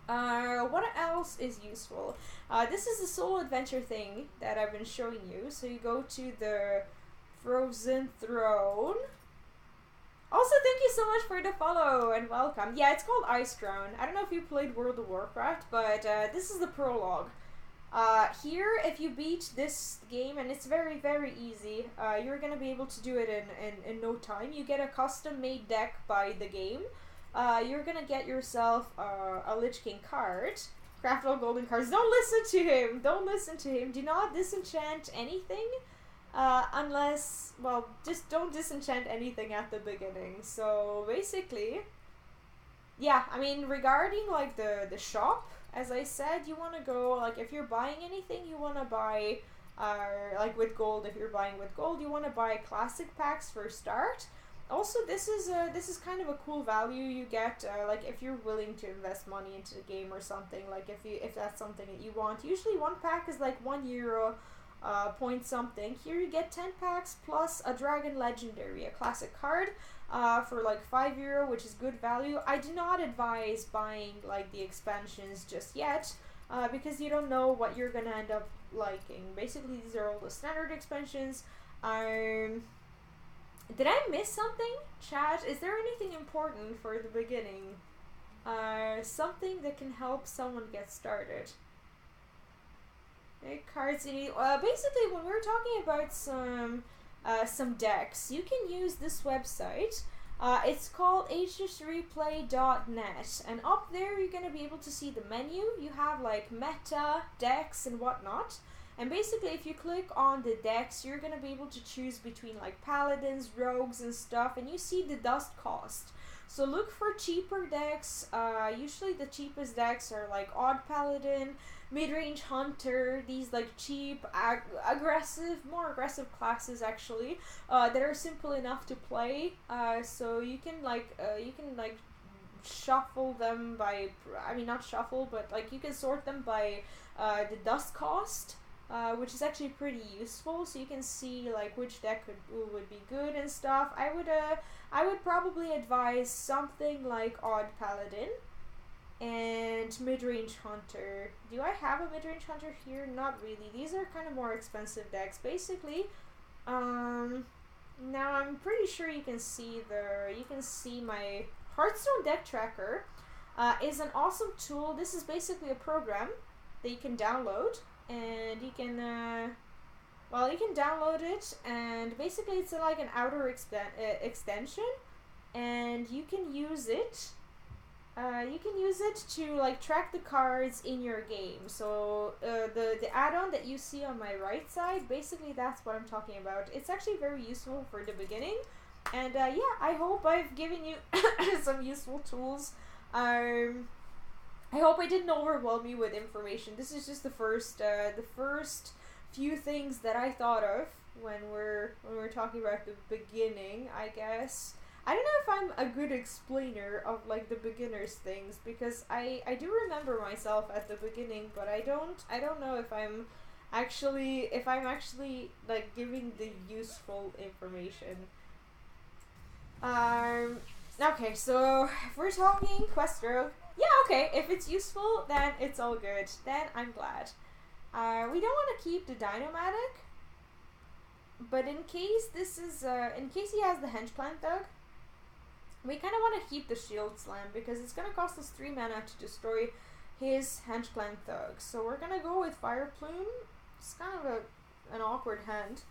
What else is useful? This is the solo adventure thing that I've been showing you. So you go to the Frozen Throne. Also, thank you so much for the follow and welcome. Yeah, it's called Icecrown. I don't know if you played World of Warcraft, but this is the prologue. Here, if you beat this game, and it's very, very easy, you're gonna be able to do it in no time. You get a custom-made deck by the game. You're gonna get yourself a Lich King card. Craft all golden cards. Don't listen to him! Don't listen to him. Do not disenchant anything. Unless, well, just don't disenchant anything at the beginning. So, basically, yeah, I mean, regarding, like, the shop, as I said, you want to go, like, if you're buying anything, you want to buy, like, with gold. If you're buying with gold, you want to buy classic packs for start. Also, this is kind of a cool value you get, like, if you're willing to invest money into the game or something, like, if that's something that you want. Usually one pack is, like, €1, point something. Here you get 10 packs plus a Dragon Legendary, a classic card, for like €5, which is good value. I do not advise buying like the expansions just yet, because you don't know what you're gonna end up liking. Basically, these are all the standard expansions. Did I miss something, chat? Is there anything important for the beginning? Something that can help someone get started. Okay, cards you need. Basically, when we're talking about some decks, you can use this website. It's called h3play.net, and up there you're gonna be able to see the menu. You have like meta, decks, and whatnot. And basically, if you click on the decks, you're gonna be able to choose between like paladins, rogues, and stuff, and you see the dust cost. So look for cheaper decks. Usually the cheapest decks are like Odd Paladin, Mid-Range Hunter, these like cheap, more aggressive classes actually, that are simple enough to play. So you can shuffle them by, I mean not shuffle, but like you can sort them by the dust cost. Which is actually pretty useful, so you can see like which deck would be good and stuff. I would probably advise something like Odd Paladin and Mid-Range Hunter. Do I have a Mid-Range Hunter here? Not really. These are kind of more expensive decks. Basically, now I'm pretty sure you can see my Hearthstone deck tracker. Is an awesome tool. This is basically a program that you can download. And you can, you can download it, and basically it's like an outer extension, and you can use it. To like track the cards in your game. So the add-on that you see on my right side, basically that's what I'm talking about. It's actually very useful for the beginning, and I hope I've given you some useful tools. I hope I didn't overwhelm you with information. This is just the first few things that I thought of when we're talking about the beginning, I guess. I don't know if I'm a good explainer of like the beginners things, because I do remember myself at the beginning, but I don't know if I'm actually like giving the useful information. Okay, so if we're talking Quest Rogue, yeah, okay, if it's useful, then it's all good. Then I'm glad. We don't want to keep the Dynomatic, but in case he has the Henchplant Thug, we kind of want to keep the Shield Slam, because it's going to cost us 3 mana to destroy his Henchplant Thug. So we're going to go with Fire Plume. It's kind of an awkward hand.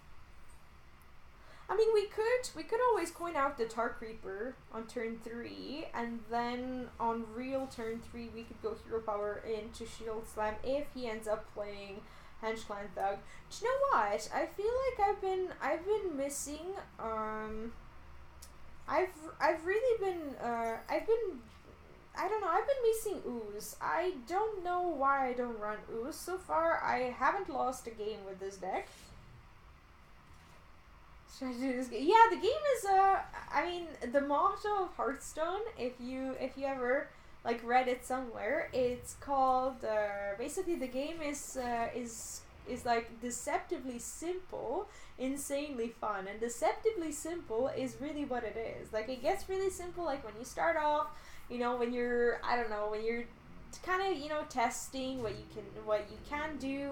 I mean, we could always coin out the Tar Creeper on turn 3, and then on real turn 3 we could go Hero Power into Shield Slam if he ends up playing Henchplant Thug. Do you know what? I feel like I've been missing. I've really been. I've been missing Ooze. I don't know why I don't run Ooze. So far, I haven't lost a game with this deck. Should I do this game? Yeah, the game is I mean, the motto of Hearthstone, if you ever like read it somewhere, it's called basically the game is like deceptively simple, insanely fun. And deceptively simple is really what it is. Like, it gets really simple like when you start off, you know, when you're when you're kind of, you know, testing what you can do, what you can't do,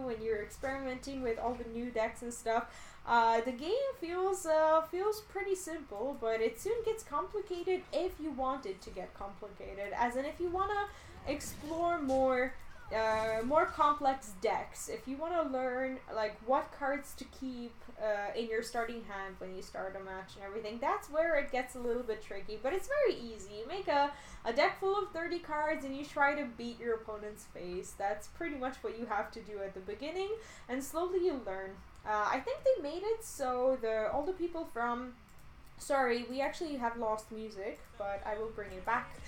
when you're experimenting with all the new decks and stuff. The game feels pretty simple, but it soon gets complicated if you want it to get complicated. As in, if you want to explore more complex decks, if you want to learn like what cards to keep in your starting hand when you start a match and everything, that's where it gets a little bit tricky. But it's very easy. You make a deck full of 30 cards and you try to beat your opponent's face. That's pretty much what you have to do at the beginning, and slowly you learn. I think they made it so all the people from... Sorry, we actually have lost music, but I will bring it back.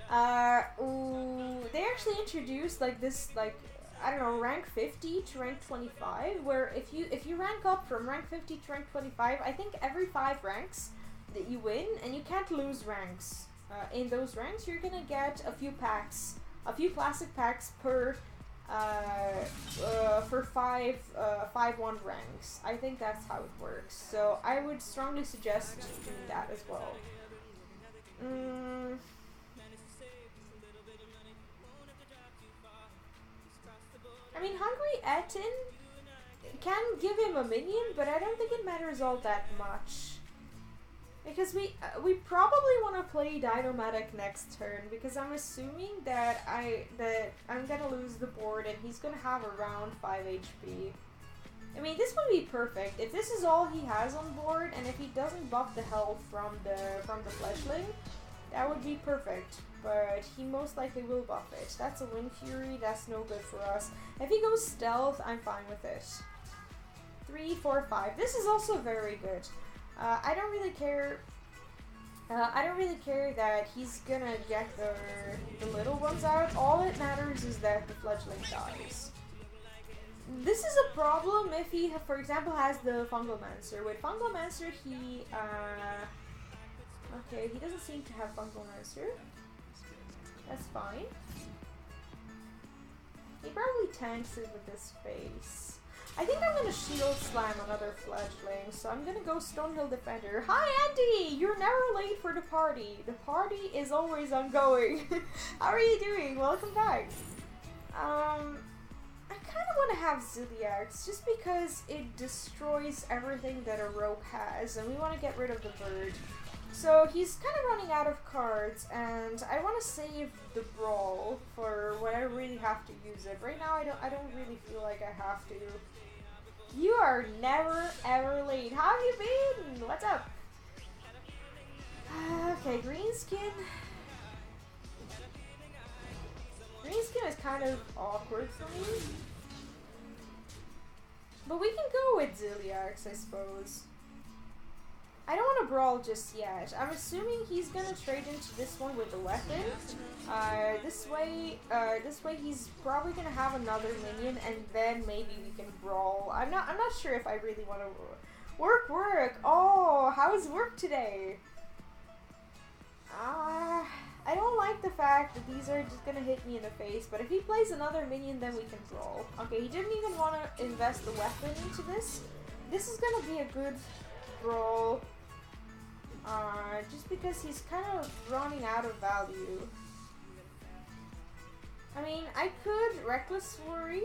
They actually introduced like this, like, I don't know, rank 50 to rank 25, where if you rank up from rank 50 to rank 25, I think every 5 ranks that you win, and you can't lose ranks. In those ranks, you're gonna get a few classic packs per for 5-1 ranks. I think that's how it works. So I would strongly suggest doing that as well. I mean, Hungry Etten can give him a minion, but I don't think it matters all that much. because we probably want to play Dinomatic next turn, because I'm assuming that I'm gonna lose the board and he's gonna have around 5 HP. I mean, this would be perfect if this is all he has on board, and if he doesn't buff the health from the fledgling, that would be perfect. But he most likely will buff it. That's a Wind Fury. That's no good for us. If he goes stealth, I'm fine with it. 3, 4, 5. This is also very good. I don't really care. I don't really care that he's gonna get the little ones out. All it matters is that the fledgling dies. This is a problem if he, for example, has the Fungomancer. With Fungomancer, he okay, he doesn't seem to have Fungomancer. That's fine. He probably tanks it with his face. I think I'm gonna Shield Slam another fledgling, so I'm gonna go Stonehill Defender. Hi Andy! You're never late for the party. The party is always ongoing. How are you doing? Welcome back. I kind of want to have Zilliax just because it destroys everything that a rogue has, and we want to get rid of the bird. So he's kind of running out of cards, and I want to save the Brawl for when I really have to use it. Right now, I don't really feel like I have to. You are never ever late. How have you been? What's up? Okay, Greenskin. Greenskin is kind of awkward for me. But we can go with Zilliax, I suppose. I don't want to Brawl just yet. I'm assuming he's gonna trade into this one with the weapon. This way he's probably gonna have another minion, and then maybe we can Brawl. I'm not sure if I really want to work. Oh, how is work today? I don't like the fact that these are just gonna hit me in the face. But if he plays another minion, then we can Brawl. Okay, he didn't even want to invest the weapon into this. This is gonna be a good Brawl. Just because he's kind of running out of value. I mean, I could Reckless Flurry,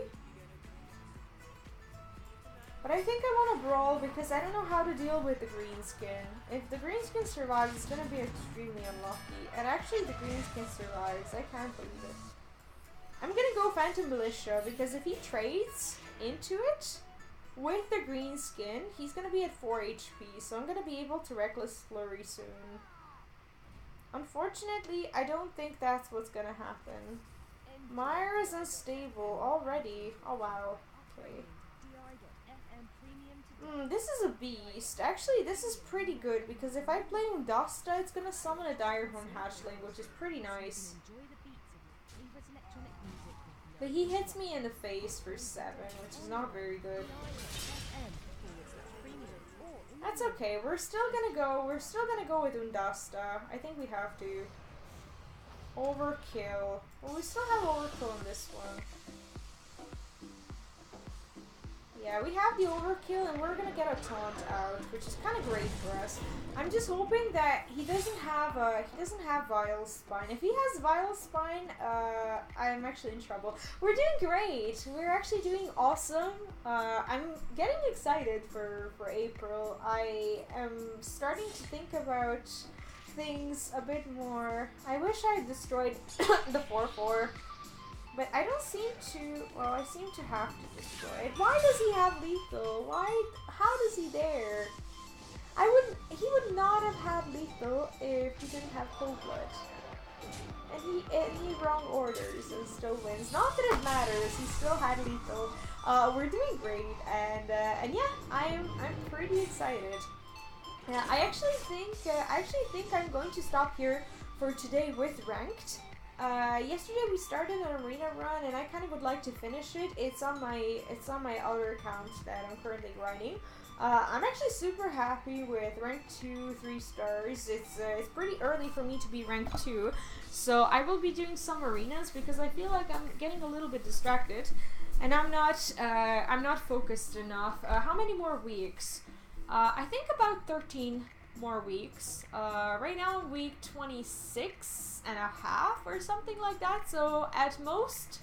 but I think I want to Brawl because I don't know how to deal with the Greenskin. If the Greenskin survives, it's going to be extremely unlucky. And actually, the Greenskin survives. I can't believe it. I'm going to go Phantom Militia because if he trades into it with the green skin, he's gonna be at 4 HP, so I'm gonna be able to Reckless Flurry soon. Unfortunately, I don't think that's what's gonna happen. Myra is unstable already. Oh wow. Okay. This is a beast. Actually, this is pretty good because if I play Undasta, it's gonna summon a Direhorn Hatchling, which is pretty nice. But he hits me in the face for 7, which is not very good. That's okay. We're still gonna go with Undasta. I think we have to. Overkill. Well, we still have overkill in this one. Yeah, we have the overkill, and we're gonna get a taunt out, which is kind of great for us. I'm just hoping that he doesn't have Vile Spine. If he has Vile Spine, I'm actually in trouble. We're doing great. We're actually doing awesome. I'm getting excited for April. I am starting to think about things a bit more. I wish I had destroyed the 4/4. But I don't seem to, well, I seem to have to destroy it. Why does he have lethal? How does he dare? He would not have had lethal if he didn't have Cold Blood. And he wrong orders and still wins. Not that it matters, he still had lethal. We're doing great, and yeah, I'm pretty excited. I actually think I'm going to stop here for today with Ranked. Yesterday we started an arena run, and I kind of would like to finish it. It's on my other account that I'm currently grinding. I'm actually super happy with rank 2, 3 stars. It's pretty early for me to be rank 2, so I will be doing some arenas because I feel like I'm getting a little bit distracted, and I'm not focused enough. How many more weeks? I think about 13 more weeks. Right now I'm week 26 and a half or something like that, so at most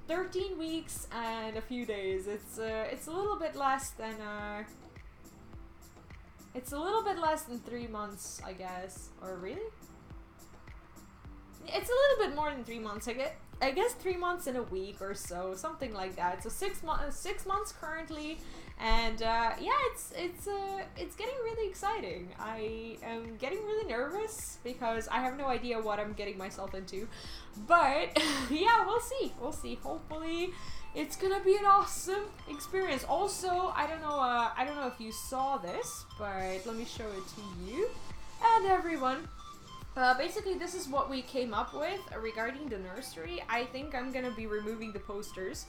13 weeks and a few days. It's a little bit less than It's a little bit less than 3 months, I guess. Or really? It's a little bit more than 3 months. I guess 3 months in a week or so, something like that. So 6 months currently, and yeah, it's getting really exciting. I am getting really nervous because I have no idea what I'm getting myself into, but yeah, we'll see. We'll see. Hopefully, it's gonna be an awesome experience. Also, I don't know if you saw this, but let me show it to you and everyone. Basically, this is what we came up with regarding the nursery. I think I'm gonna be removing the posters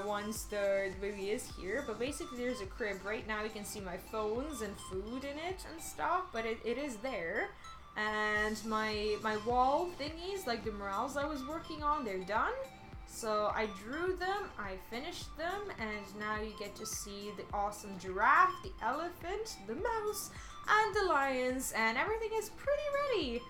once the baby is here. But basically, there's a crib. Right now, you can see my phones and food in it and stuff, but it is there. And my wall thingies, like the murals I was working on, they're done. So I drew them, I finished them, and now you get to see the awesome giraffe, the elephant, the mouse, and the lions, and everything is pretty ready.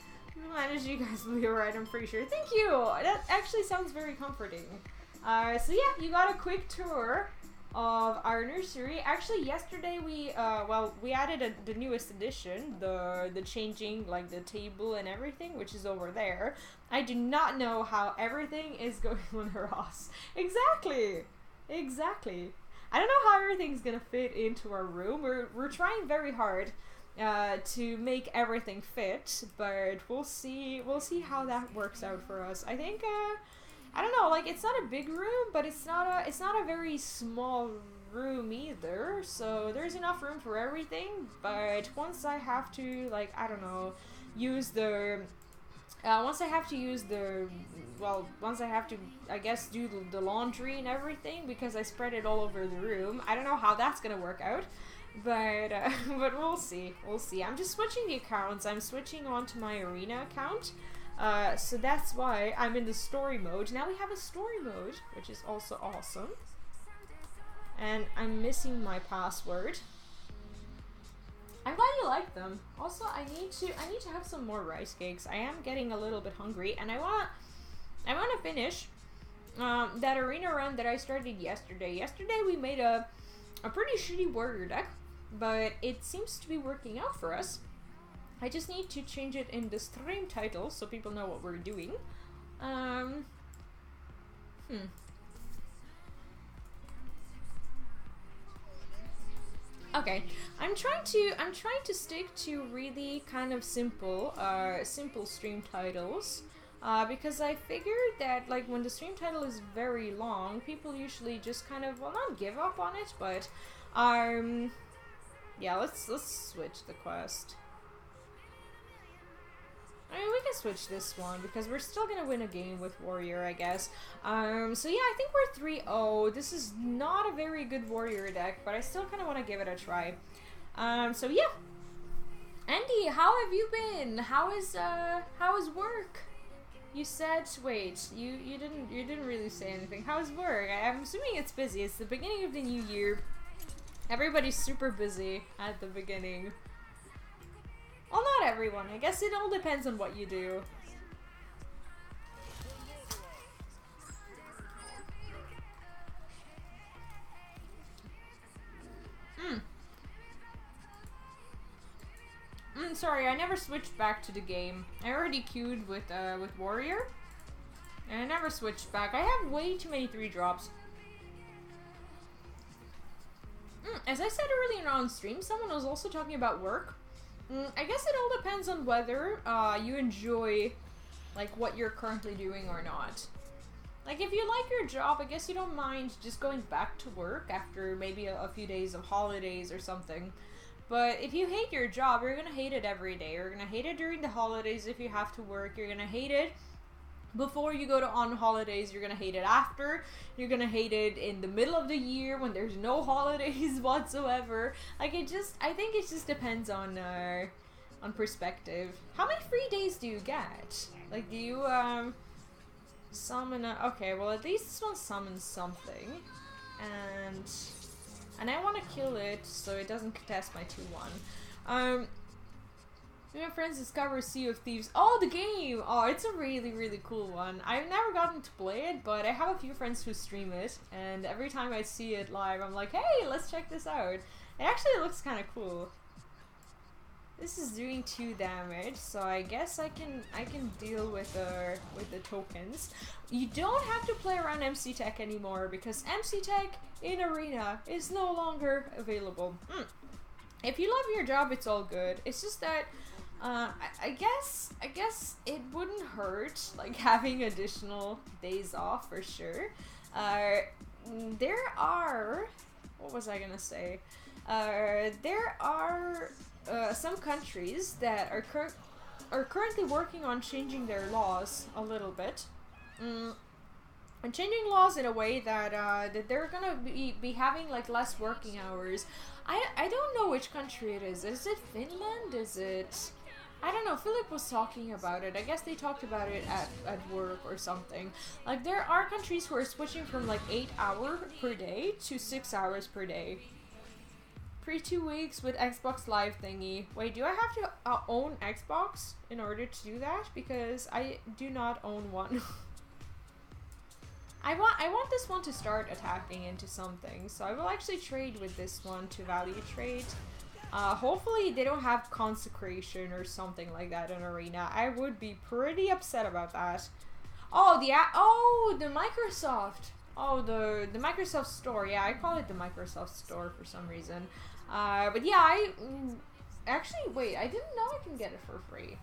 Managed you guys will be alright, I'm pretty sure. Thank you! That actually sounds very comforting. So yeah, you got a quick tour of our nursery. Actually, yesterday we added the newest addition, the changing, like, the table and everything, which is over there. I do not know how everything is going on Ross. Exactly! Exactly. I don't know how everything's gonna fit into our room. We're trying very hard to make everything fit, but we'll see how that works out for us. I think I don't know, like, it's not a big room, but it's not a very small room either, so there's enough room for everything. But once I have to, like, I don't know, once I have to, I guess, do the laundry and everything, because I spread it all over the room. I don't know how that's gonna work out, but we'll see. We'll see. I'm just switching the accounts. I'm switching on to my arena account. So that's why I'm in the story mode. Now we have a story mode, which is also awesome. And I'm missing my password. I'm glad you like them. Also, I need to have some more rice cakes. I am getting a little bit hungry, and I wanna finish that arena run that I started yesterday. Yesterday we made a pretty shitty warrior deck, but it seems to be working out for us. I just need to change it in the stream title so people know what we're doing. Okay, I'm trying to stick to really kind of simple stream titles, because I figured that, like, when the stream title is very long, people usually just kind of, well, not give up on it, but yeah, let's switch the quest. I mean, we can switch this one because we're still gonna win a game with warrior, I guess. So yeah, I think we're 3-0. This is not a very good warrior deck, but I still kind of want to give it a try. So yeah. Andy, how have you been? How is work? You said, wait, you didn't really say anything. How's work? I'm assuming it's busy. It's the beginning of the new year. Everybody's super busy at the beginning. Well, not everyone. I guess it all depends on what you do. Sorry, I never switched back to the game. I already queued with Warrior, and I never switched back. I have way too many 3-drops. As I said earlier on stream, someone was also talking about work. I guess it all depends on whether you enjoy, like, what you're currently doing or not. Like, if you like your job, I guess you don't mind just going back to work after maybe a few days of holidays or something. But if you hate your job, you're gonna hate it every day. You're gonna hate it during the holidays if you have to work. You're gonna hate it before you go on holidays. You're gonna hate it after. You're gonna hate it in the middle of the year when there's no holidays whatsoever. Like, I think it just depends on perspective. How many free days do you get? Like, do you summon okay, well, at least this one summons something, and I want to kill it so it doesn't contest my 2-1. My friends discover Sea of Thieves. Oh, the game! Oh, it's a really, really cool one. I've never gotten to play it, but I have a few friends who stream it, and every time I see it live, I'm like, hey, let's check this out. It actually looks kind of cool. This is doing 2 damage, so I guess I can deal with the tokens. You don't have to play around MC Tech anymore because MC Tech in Arena is no longer available. If you love your job, it's all good. It's just that I guess it wouldn't hurt like having additional days off for sure. There are, what was I gonna say? There are some countries that are currently working on changing their laws a little bit. And changing laws in a way that that they're gonna be having like less working hours. I don't know which country it is. Is it Finland? Is it... I don't know. Philip was talking about it. I guess they talked about it at work or something. Like, there are countries who are switching from like 8 hours per day to 6 hours per day. Pre 2 weeks with Xbox Live thingy. Wait, do I have to own Xbox in order to do that? Because I do not own one. I want this one to start attacking into something, so I will actually trade with this one to value trade. Hopefully they don't have consecration or something like that in Arena. I would be pretty upset about that. Oh, the Microsoft. Oh, the Microsoft Store. Yeah, I call it the Microsoft Store for some reason. But yeah, actually, wait, I didn't know I can get it for free.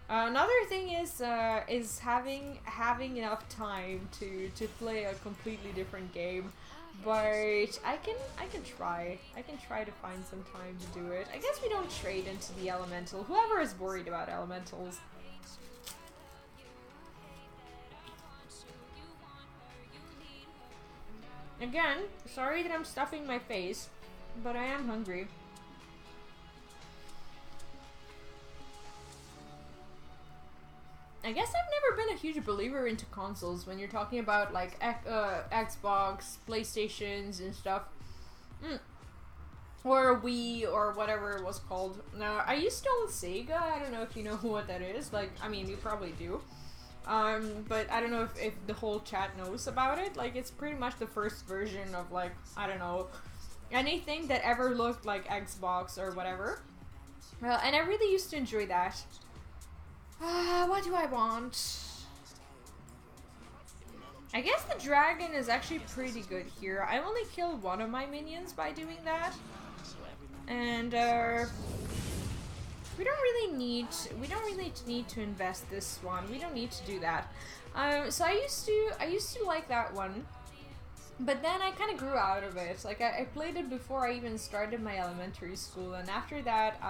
Another thing is having enough time to play a completely different game, but I can try to find some time to do it. I guess we don't trade into the elemental. Whoever is worried about elementals. Again, sorry that I'm stuffing my face, but I am hungry. I guess I've never been a huge believer into consoles when you're talking about like Xbox, PlayStations and stuff. Or Wii or whatever it was called. Now, I used to own Sega. I don't know if you know what that is. Like, I mean, you probably do. But I don't know if the whole chat knows about it. Like, it's pretty much the first version of like, I don't know, anything that ever looked like Xbox or whatever. Well, and I really used to enjoy that. What do I want? I guess the dragon is actually pretty good here. I only killed one of my minions by doing that. And, we don't really need to invest this one. We don't need to do that. So I used to like that one. But then I kind of grew out of it. Like, I played it before I even started my elementary school, and after that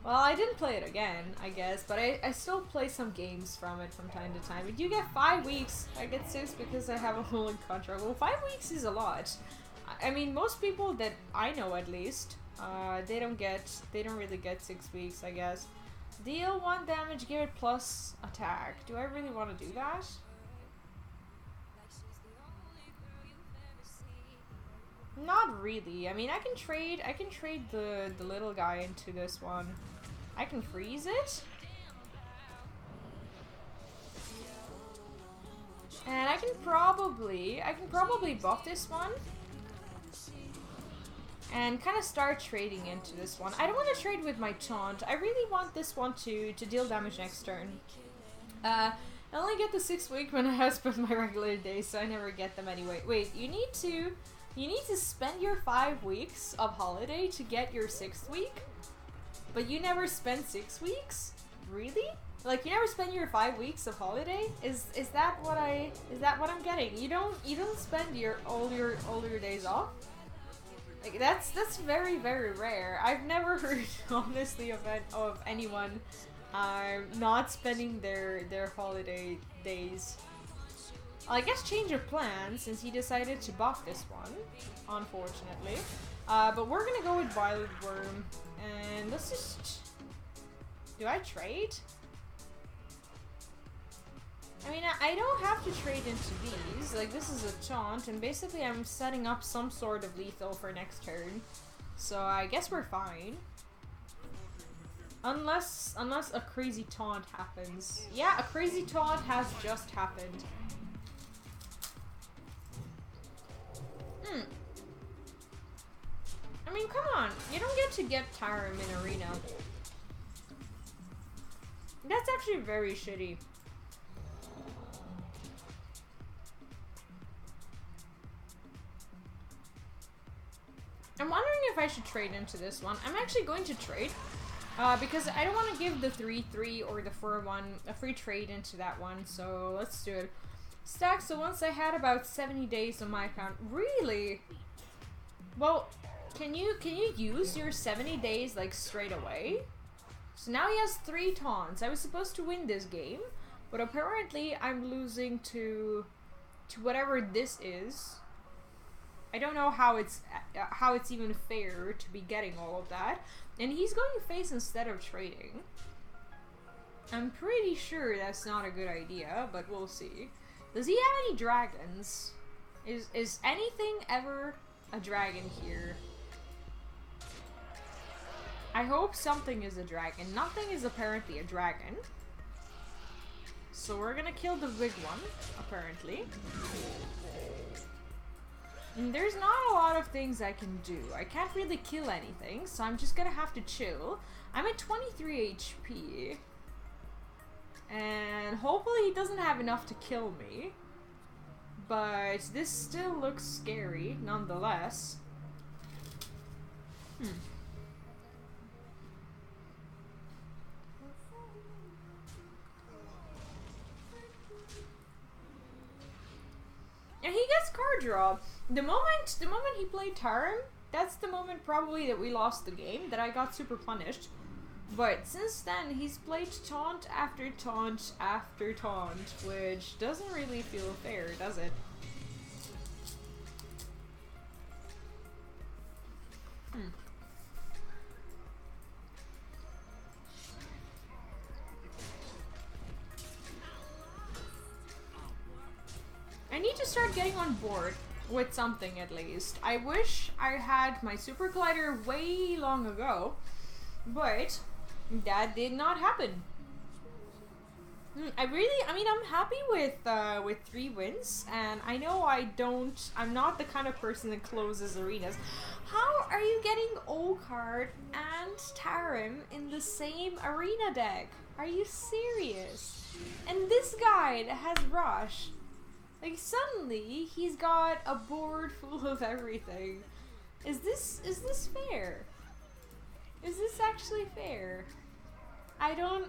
well, I didn't play it again, I guess, but I still play some games from it from time to time. But you get 5 weeks. I get 6 because I have a rolling contract. Well, 5 weeks is a lot. I mean, most people that I know at least, they don't really get 6 weeks, I guess. Deal 1 damage, give it plus attack. Do I really want to do that? Not really. I mean, I can trade the little guy into this one. I can freeze it. And I can probably buff this one. And kind of start trading into this one. I don't want to trade with my taunt. I really want this one to deal damage next turn. I only get the 6th week when I have spent my regular days, so I never get them anyway. Wait, you need to spend your 5 weeks of holiday to get your 6th week? But you never spend 6 weeks? Really? Like, you never spend your 5 weeks of holiday? Is that what I'm getting? You don't spend all your days off? Like, that's very, very rare. I've never heard, honestly, of anyone not spending their holiday days. I guess change of plans, since he decided to buff this one, unfortunately. But we're gonna go with Violet Worm, and let's just... Do I trade? I mean, I don't have to trade into these. Like, this is a taunt, and basically I'm setting up some sort of lethal for next turn. So I guess we're fine. Unless a crazy taunt happens. Yeah, a crazy taunt has just happened. I mean, come on. You don't get going to get Tyrum in Arena. That's actually very shitty. I'm wondering if I should trade into this one. I'm actually going to trade. Because I don't want to give the 3-3 or the 4-1 a free trade into that one. So let's do it. Stack, so once I had about 70 days on my account. Really? Well, can you use your 70 days like straight away? So now he has 3 taunts. I was supposed to win this game, but apparently I'm losing to whatever this is. I don't know how it's even fair to be getting all of that. And he's going to face instead of trading. I'm pretty sure that's not a good idea, but we'll see. Does he have any dragons? Is anything ever a dragon here? I hope something is a dragon. Nothing is apparently a dragon. So we're gonna kill the big one, apparently. And there's not a lot of things I can do. I can't really kill anything, so I'm just gonna have to chill. I'm at 23 HP. And hopefully he doesn't have enough to kill me. But this still looks scary, nonetheless. And he gets card draw. The moment he played Tyrum, that's the moment probably that we lost the game, that I got super punished. But since then, he's played taunt after taunt after taunt, which doesn't really feel fair, does it? I need to start getting on board with something at least. I wish I had my super glider way long ago, but that did not happen. I'm happy with 3 wins, and I know I'm not the kind of person that closes arenas. How are you getting Olcard and Tyrum in the same arena deck? Are you serious? And this guy that has Rush, like suddenly he's got a board full of everything. Is this fair? Is this actually fair? I don't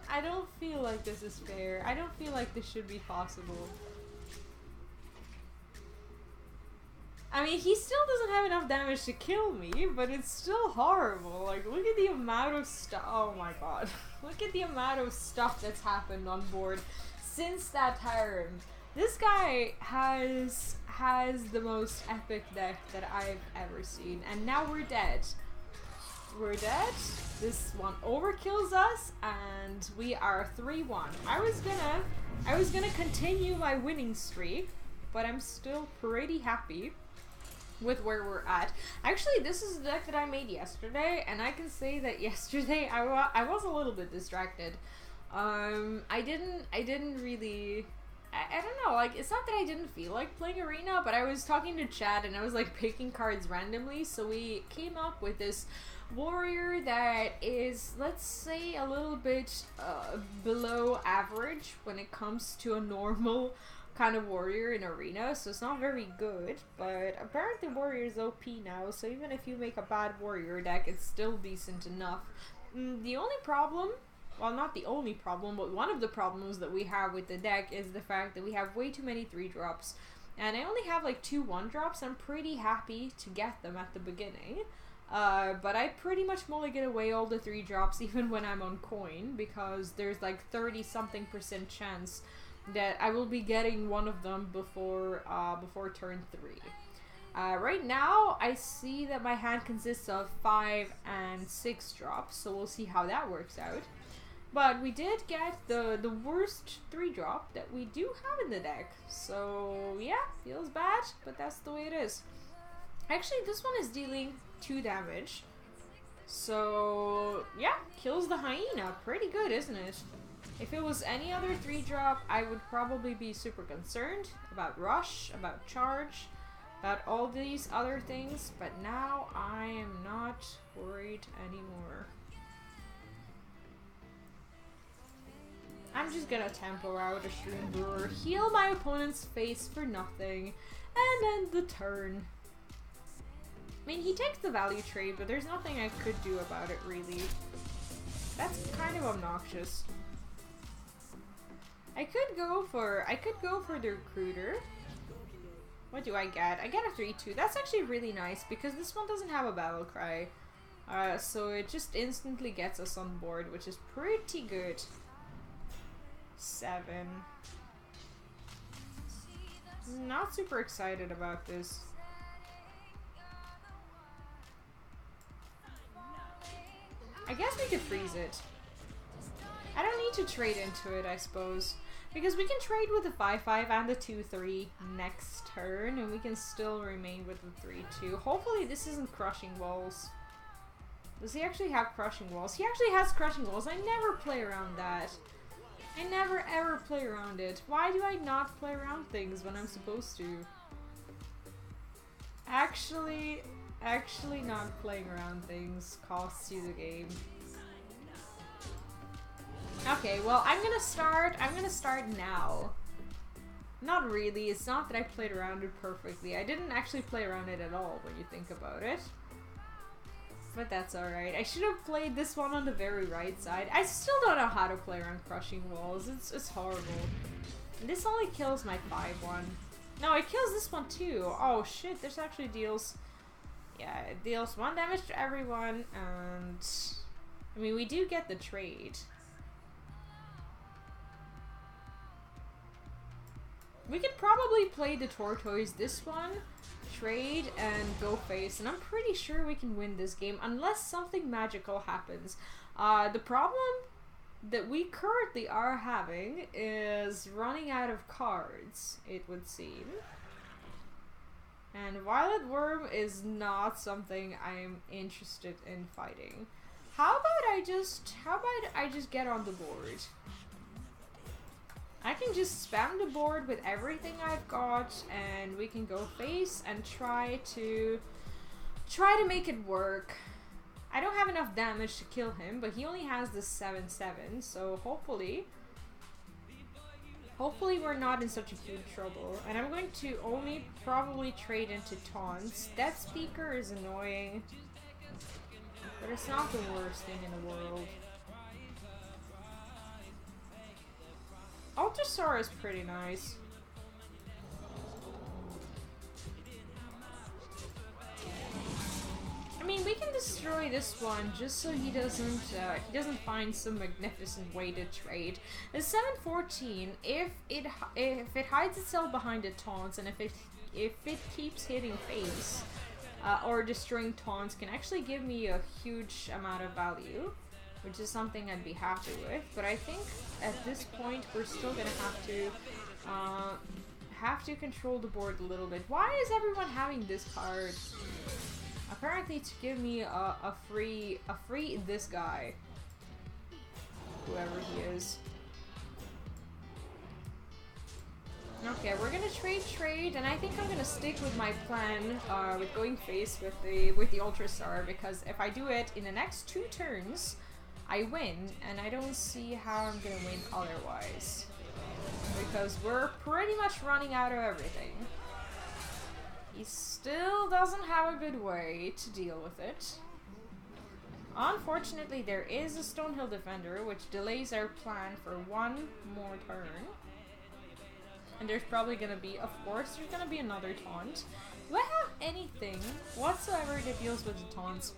feel like this is fair. I don't feel like this should be possible. I mean, he still doesn't have enough damage to kill me, but it's still horrible. Like, look at the amount of stuff. Oh my god. Look at the amount of stuff that's happened on board since that Tyrum. This guy has the most epic deck that I've ever seen, and now we're dead. We're dead. This one overkills us, and we are 3-1. I was gonna continue my winning streak, but I'm still pretty happy with where we're at. Actually, this is the deck that I made yesterday, and I can say that yesterday I was a little bit distracted. I didn't really. I don't know, like, it's not that I didn't feel like playing Arena, but I was talking to Chad and I was like picking cards randomly, so we came up with this warrior that is, let's say, a little bit below average when it comes to a normal kind of warrior in Arena, so it's not very good, but apparently warrior is OP now, so even if you make a bad warrior deck, it's still decent enough. The only problem, well, not the only problem, but one of the problems that we have with the deck is the fact that we have way too many 3-drops. And I only have like 2 1-drops. I'm pretty happy to get them at the beginning. But I pretty much mulligan away all the 3-drops even when I'm on coin, because there's like 30-something% chance that I will be getting one of them before turn 3. Right now, I see that my hand consists of 5 and 6 drops, so we'll see how that works out. But we did get the worst 3-drop that we do have in the deck. So yeah, feels bad, but that's the way it is. Actually, this one is dealing 2 damage. So yeah, kills the hyena. Pretty good, isn't it? If it was any other 3-drop, I would probably be super concerned about rush, about charge. about all these other things, but now I am not worried anymore. I'm just gonna tempo out a Shroom Brewer, heal my opponent's face for nothing, and end the turn. I mean, he takes the value trade, but there's nothing I could do about it, really. That's kind of obnoxious. I could go for the Recruiter. What do I get? I get a 3-2. That's actually really nice, because this one doesn't have a Battle Cry. So it just instantly gets us on board, which is pretty good. 7. Not super excited about this. I guess we could freeze it. I don't need to trade into it, I suppose. Because we can trade with the 5-5 and the 2-3 next turn, and we can still remain with the 3-2. Hopefully this isn't Crushing Walls. Does he actually have Crushing Walls? He actually has Crushing Walls. I never play around that. I never ever play around it. Why do I not play around things when I'm supposed to? Actually not playing around things costs you the game. Okay, well, I'm gonna start now. Not really, it's not that I played around it perfectly. I didn't actually play around it at all when you think about it. But that's alright. I should have played this one on the very right side. I still don't know how to play around Crushing Walls. It's horrible. And this only kills my 5-1. No, it kills this one too. Oh shit, this actually deals... Yeah, it deals 1 damage to everyone, and... I mean, we do get the trade. We could probably play the Tortoise this one, trade, and go face, and I'm pretty sure we can win this game, unless something magical happens. The problem that we currently are having is running out of cards, it would seem. And Violet Worm is not something I'm interested in fighting. How about I just get on the board? I can just spam the board with everything I've got, and we can go face and try to make it work. I don't have enough damage to kill him, but he only has this 7-7, so hopefully we're not in such a huge trouble. And I'm going to only probably trade into taunts. Death Speaker is annoying, but it's not the worst thing in the world. Ultrasaur is pretty nice. I mean, we can destroy this one just so he doesn't find some magnificent way to trade. The 7-14, if it hides itself behind the taunts, and if it keeps hitting face or destroying taunts, can actually give me a huge amount of value, which is something I'd be happy with. But I think at this point we're still gonna have to control the board a little bit. Why is everyone having this card? Apparently to give me a free this guy, whoever he is. Okay, we're gonna trade, and I think I'm gonna stick with my plan with going face with the Ultrastar, because if I do it in the next 2 turns, I win, and I don't see how I'm gonna win otherwise, because we're pretty much running out of everything. He still doesn't have a good way to deal with it. Unfortunately, there is a Stonehill Defender, which delays our plan for 1 more turn. And there's probably gonna be, of course, there's gonna be another taunt. Do I have anything whatsoever that deals with the taunts?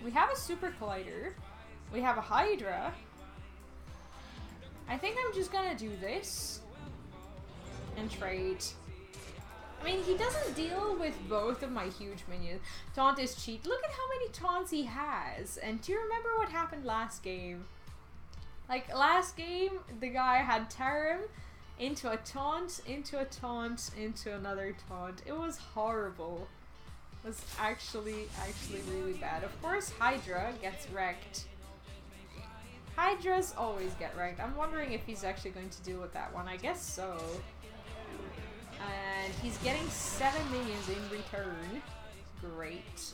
We have a Super Collider. We have a Hydra. I think I'm just gonna do this and trade. I mean, he doesn't deal with both of my huge minions. Taunt is cheat. Look at how many taunts he has. And do you remember what happened last game? Like, last game, the guy had Tarim into a taunt, into a taunt, into another taunt. It was horrible. It was actually really bad. Of course, Hydra gets wrecked. Hydras always get wrecked. I'm wondering if he's actually going to deal with that one. I guess so. And and he's getting 7 minions in return. Great.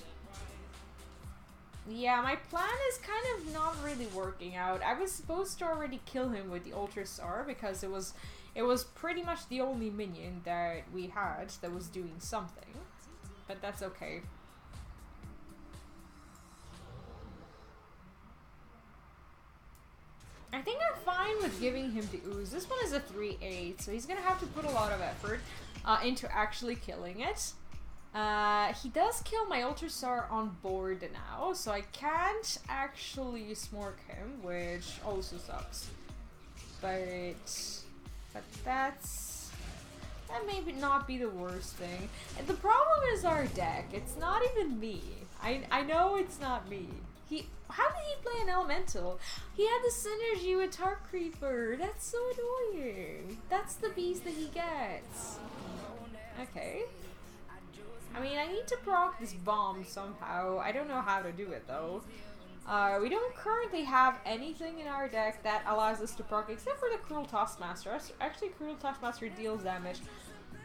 Yeah, my plan is kind of not really working out. I was supposed to already kill him with the Ultra Star because it was pretty much the only minion that we had that was doing something. But that's okay. I think I'm fine with giving him the ooze. This one is a 3/8, so he's gonna have to put a lot of effort into actually killing it. He does kill my Ultra Star on board now, so I can't actually smork him, which also sucks. But that may not be the worst thing. And the problem is our deck. It's not even me. I know it's not me. How did he play an elemental? He had the synergy with Tark Creeper. That's so annoying. That's the beast that he gets. Okay. I mean, I need to proc this bomb somehow. I don't know how to do it though. We don't currently have anything in our deck that allows us to proc except for the Cruel Taskmaster. Actually, Cruel Taskmaster deals damage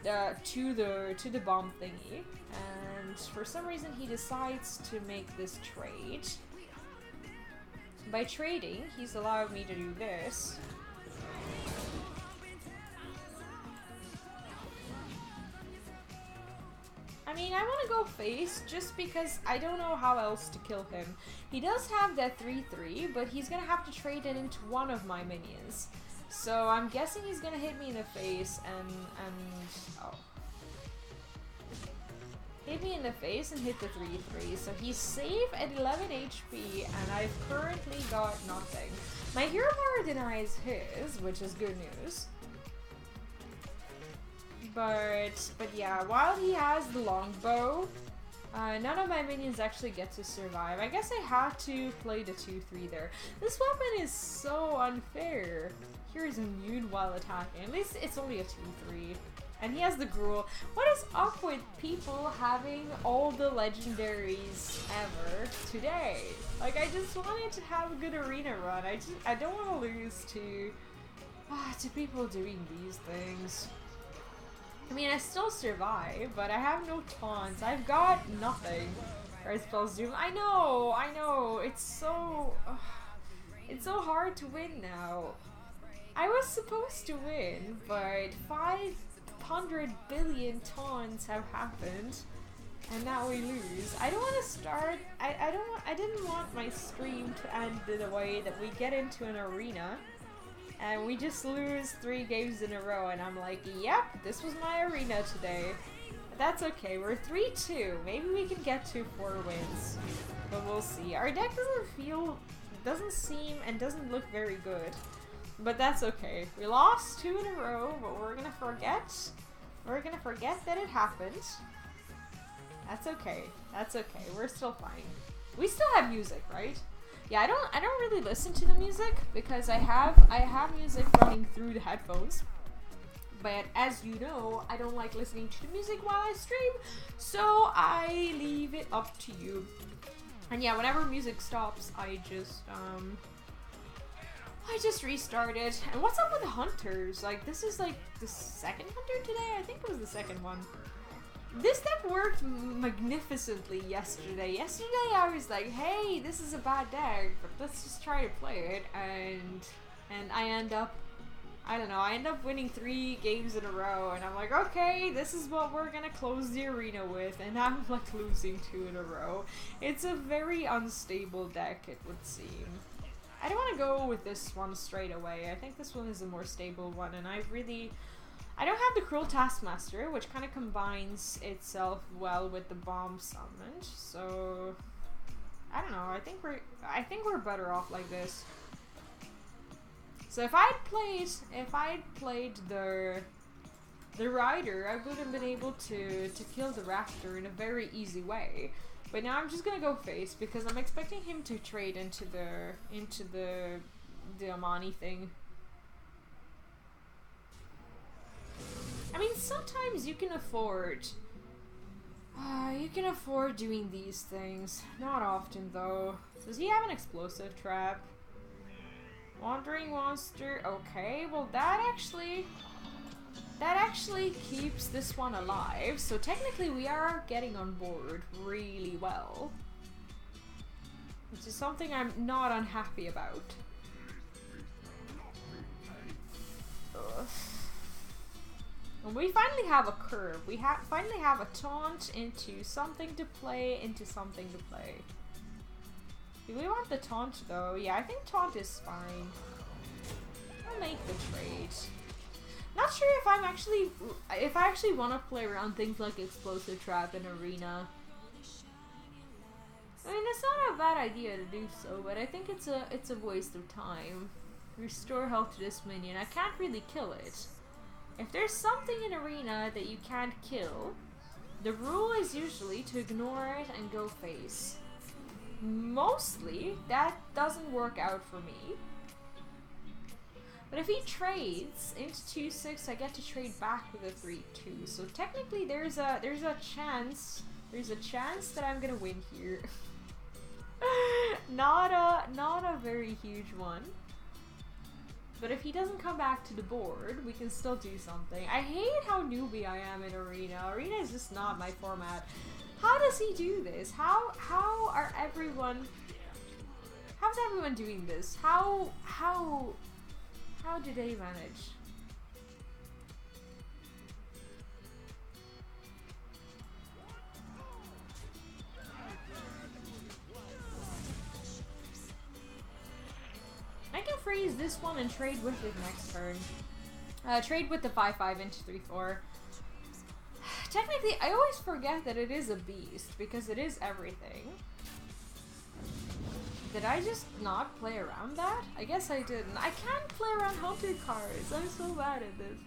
to the bomb thingy, and for some reason he decides to make this trade. By trading, he's allowed me to do this. I mean, I want to go face just because I don't know how else to kill him. He does have that 3/3, but he's gonna have to trade it into one of my minions. So I'm guessing he's gonna hit me in the face and oh. Hit me in the face and hit the 3/3. So he's safe at 11 HP and I've currently got nothing. My hero power denies his, which is good news. But yeah, while he has the longbow, none of my minions actually get to survive. I guess I had to play the 2/3 there. This weapon is so unfair. Here is immune while attacking. At least it's only a 2/3. And he has the Gruul. What is up with people having all the legendaries ever today? Like, I just wanted to have a good arena run. I don't want to lose to people doing these things. I mean, I still survive, but I have no taunts. I've got nothing. Rise spells doom. I know. It's so hard to win now. I was supposed to win, but 500 billion taunts have happened, and now we lose. I don't want to start. I didn't want my stream to end in a way that we get into an arena and we just lose 3 games in a row, and I'm like, yep, this was my arena today. But that's okay, we're 3-2. Maybe we can get to 4 wins. But we'll see. Our deck doesn't seem and doesn't look very good. But that's okay. We lost 2 in a row, but we're gonna forget. We're gonna forget that it happened. That's okay. That's okay. We're still fine. We still have music, right? Yeah, I don't really listen to the music because I have music running through the headphones. But as you know, I don't like listening to the music while I stream, so I leave it up to you. And yeah, whenever music stops, I just restart it. And what's up with the hunters? Like, this is like the second hunter today? I think it was the second one. This deck worked magnificently yesterday. Yesterday I was like, hey, this is a bad deck, but let's just try to play it, and I end up, I don't know, I end up winning 3 games in a row, and I'm like, okay, this is what we're gonna close the arena with, and I'm like losing 2 in a row. It's a very unstable deck, it would seem. I don't want to go with this one straight away. I think this one is a more stable one, and I don't have the Cruel Taskmaster, which kind of combines itself well with the bomb summoned, so I don't know. I think we're better off like this. So if I'd played the Rider, I would have been able to kill the Raptor in a very easy way. But now I'm just gonna go face because I'm expecting him to trade into the Amani thing. I mean, sometimes you can afford doing these things. Not often, though. Does he have an explosive trap? Wandering monster. Okay, well that actually That actually keeps this one alive, so technically we are getting on board really well. Which is something I'm not unhappy about. Ugh. And we finally have a curve. We finally have a taunt into something to play, into something to play. Do we want the taunt though? Yeah, I think taunt is fine. I'll make the trade. Not sure if I actually want to play around things like explosive trap in arena. I mean, it's not a bad idea to do so, but I think it's a waste of time. Restore health to this minion. I can't really kill it. If there's something in arena that you can't kill, the rule is usually to ignore it and go face. Mostly, that doesn't work out for me. But if he trades into 2-6, I get to trade back with a 3-2. So technically, there's a chance that I'm gonna win here. not a very huge one. But if he doesn't come back to the board, we can still do something. I hate how newbie I am in arena. Arena is just not my format. How does he do this? How's everyone doing this? How do they manage? I can freeze this one and trade with it next turn. Trade with the 5-5 into 3-4. Technically, I always forget that it is a beast because it is everything. Did I just not play around that? I guess I didn't. I can't play around Hunter cards. I'm so bad at this.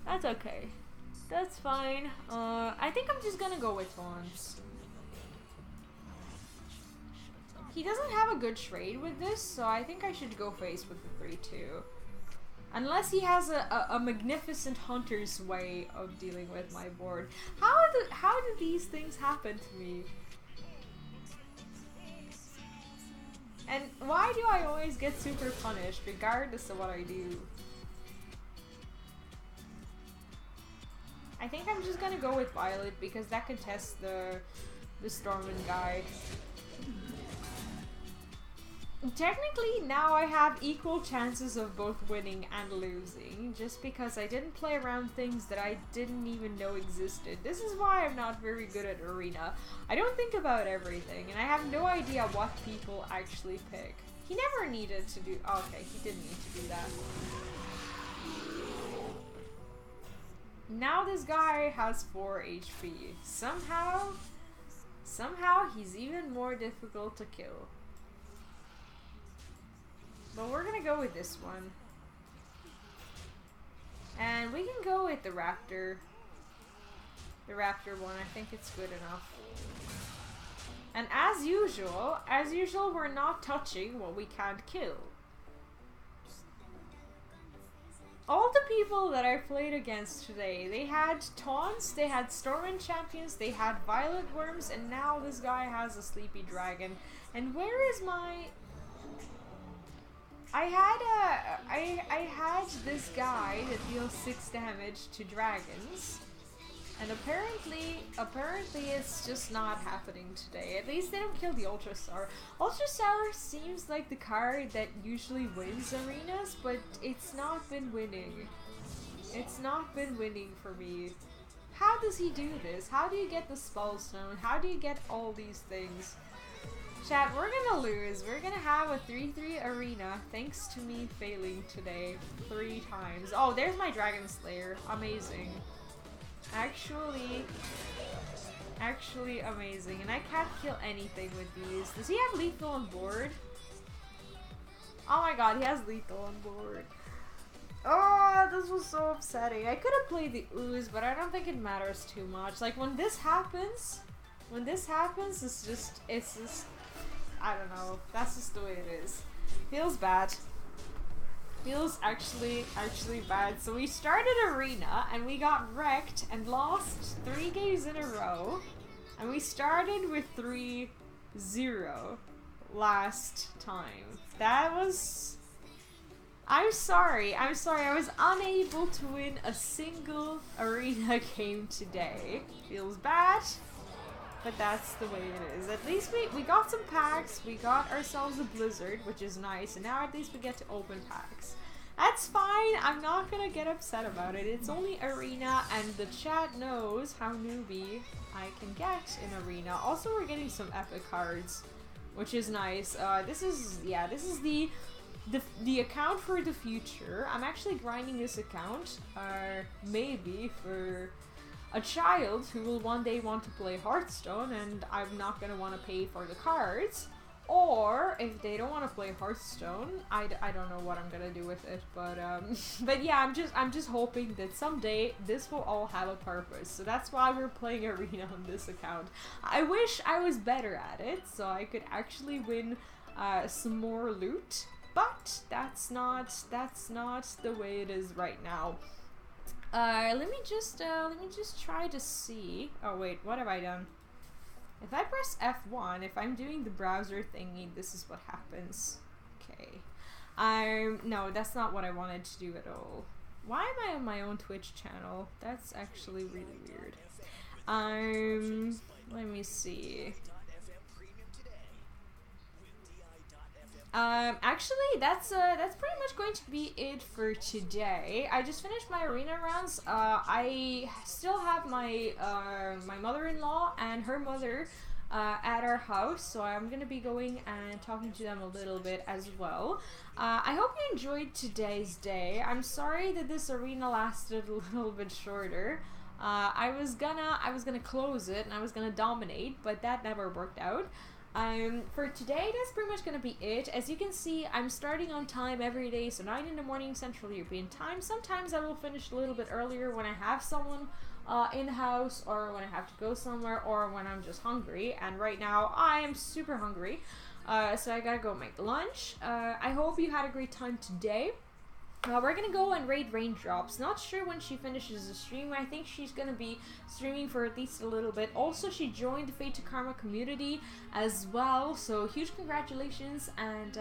That's okay. That's fine. I think I'm just gonna go with taunts. He doesn't have a good trade with this, so I think I should go face with the 3-2. Unless he has a magnificent hunter's way of dealing with my board. How do these things happen to me? And why do I always get super punished regardless of what I do? I think I'm just gonna go with Violet because that can test the Stormwind guy. Technically, now I have equal chances of both winning and losing, just because I didn't play around things that I didn't even know existed. This is why I'm not very good at arena. I don't think about everything, and I have no idea what people actually pick. He never needed to do— oh, okay, he didn't need to do that. Now this guy has 4 HP. Somehow he's even more difficult to kill. But we're gonna go with this one. And we can go with the Raptor. The Raptor one, I think it's good enough. And as usual, we're not touching what we can't kill. All the people that I played against today, they had taunts, they had Stormwind champions, they had Violet Worms, and now this guy has a Sleepy Dragon. And where is my— I had this guy that deals 6 damage to dragons, and apparently it's just not happening today. At least they don't kill the Ultrastar. Ultrastar seems like the card that usually wins arenas, but it's not been winning. It's not been winning for me. How does he do this? How do you get the Spellstone? How do you get all these things? Chat, we're gonna lose. We're gonna have a 3-3 arena thanks to me failing today 3 times. Oh, there's my Dragon Slayer. Amazing. Actually amazing. And I can't kill anything with these. Does he have lethal on board? Oh my god, he has lethal on board. Oh, this was so upsetting. I could have played the Ooze, but I don't think it matters too much. Like, when this happens, it's just I don't know. That's just the way it is. Feels bad. Feels actually bad. So we started arena and we got wrecked and lost 3 games in a row. And we started with 3-0 I'm sorry. I was unable to win a single arena game today. Feels bad, but that's the way it is. At least we got some packs. We got ourselves a Blizzard, which is nice, and now at least we get to open packs. That's fine. I'm not gonna get upset about it. It's only arena, and the chat knows how newbie I can get in arena. Also, we're getting some epic cards, which is nice. This is the account for the future. I'm actually grinding this account, maybe for a child who will one day want to play Hearthstone, and I'm not gonna want to pay for the cards. Or if they don't want to play Hearthstone, I don't know what I'm gonna do with it, but yeah, I'm just hoping that someday this will all have a purpose. So that's why we're playing arena on this account. I wish I was better at it, so I could actually win some more loot. But that's not the way it is right now. Let me just try to see. Oh wait, what have I done? If I press F1, if I'm doing the browser thingy, this is what happens. Okay. No, that's not what I wanted to do at all. Why am I on my own Twitch channel? That's actually really weird. Let me see. Actually, that's pretty much going to be it for today. I just finished my arena rounds. I still have my my mother-in-law and her mother at our house, so I'm gonna be going and talking to them a little bit as well. I hope you enjoyed today's day. I'm sorry that this arena lasted a little bit shorter. I was gonna close it and I was gonna dominate, but that never worked out. For today, that's pretty much gonna be it. As you can see, I'm starting on time every day, so 9 in the morning Central European time. Sometimes I will finish a little bit earlier when I have someone in the house, or when I have to go somewhere, or when I'm just hungry. And right now, I am super hungry, so I gotta go make lunch. I hope you had a great time today. We're gonna go and raid Raindrops. Not sure when she finishes the stream. I think she's gonna be streaming for at least a little bit. Also, she joined the Fate to Karma community as well, so huge congratulations, and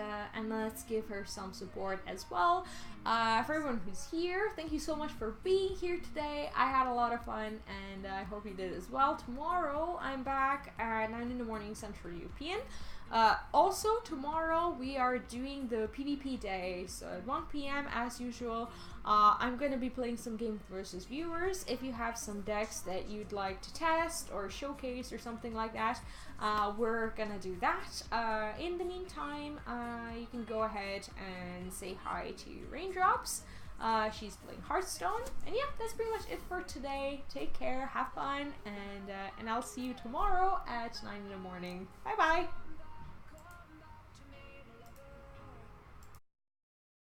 let's give her some support as well. For everyone who's here, thank you so much for being here today. I had a lot of fun, and I hope you did as well. Tomorrow, I'm back at 9 in the morning Central European. Also, tomorrow we are doing the PvP day, so at 1 PM as usual. I'm going to be playing some Game versus Viewers. If you have some decks that you'd like to test or showcase or something like that, we're gonna do that. In the meantime, you can go ahead and say hi to Raindrops. She's playing Hearthstone, and yeah, that's pretty much it for today. Take care, have fun, and I'll see you tomorrow at 9 in the morning. Bye bye!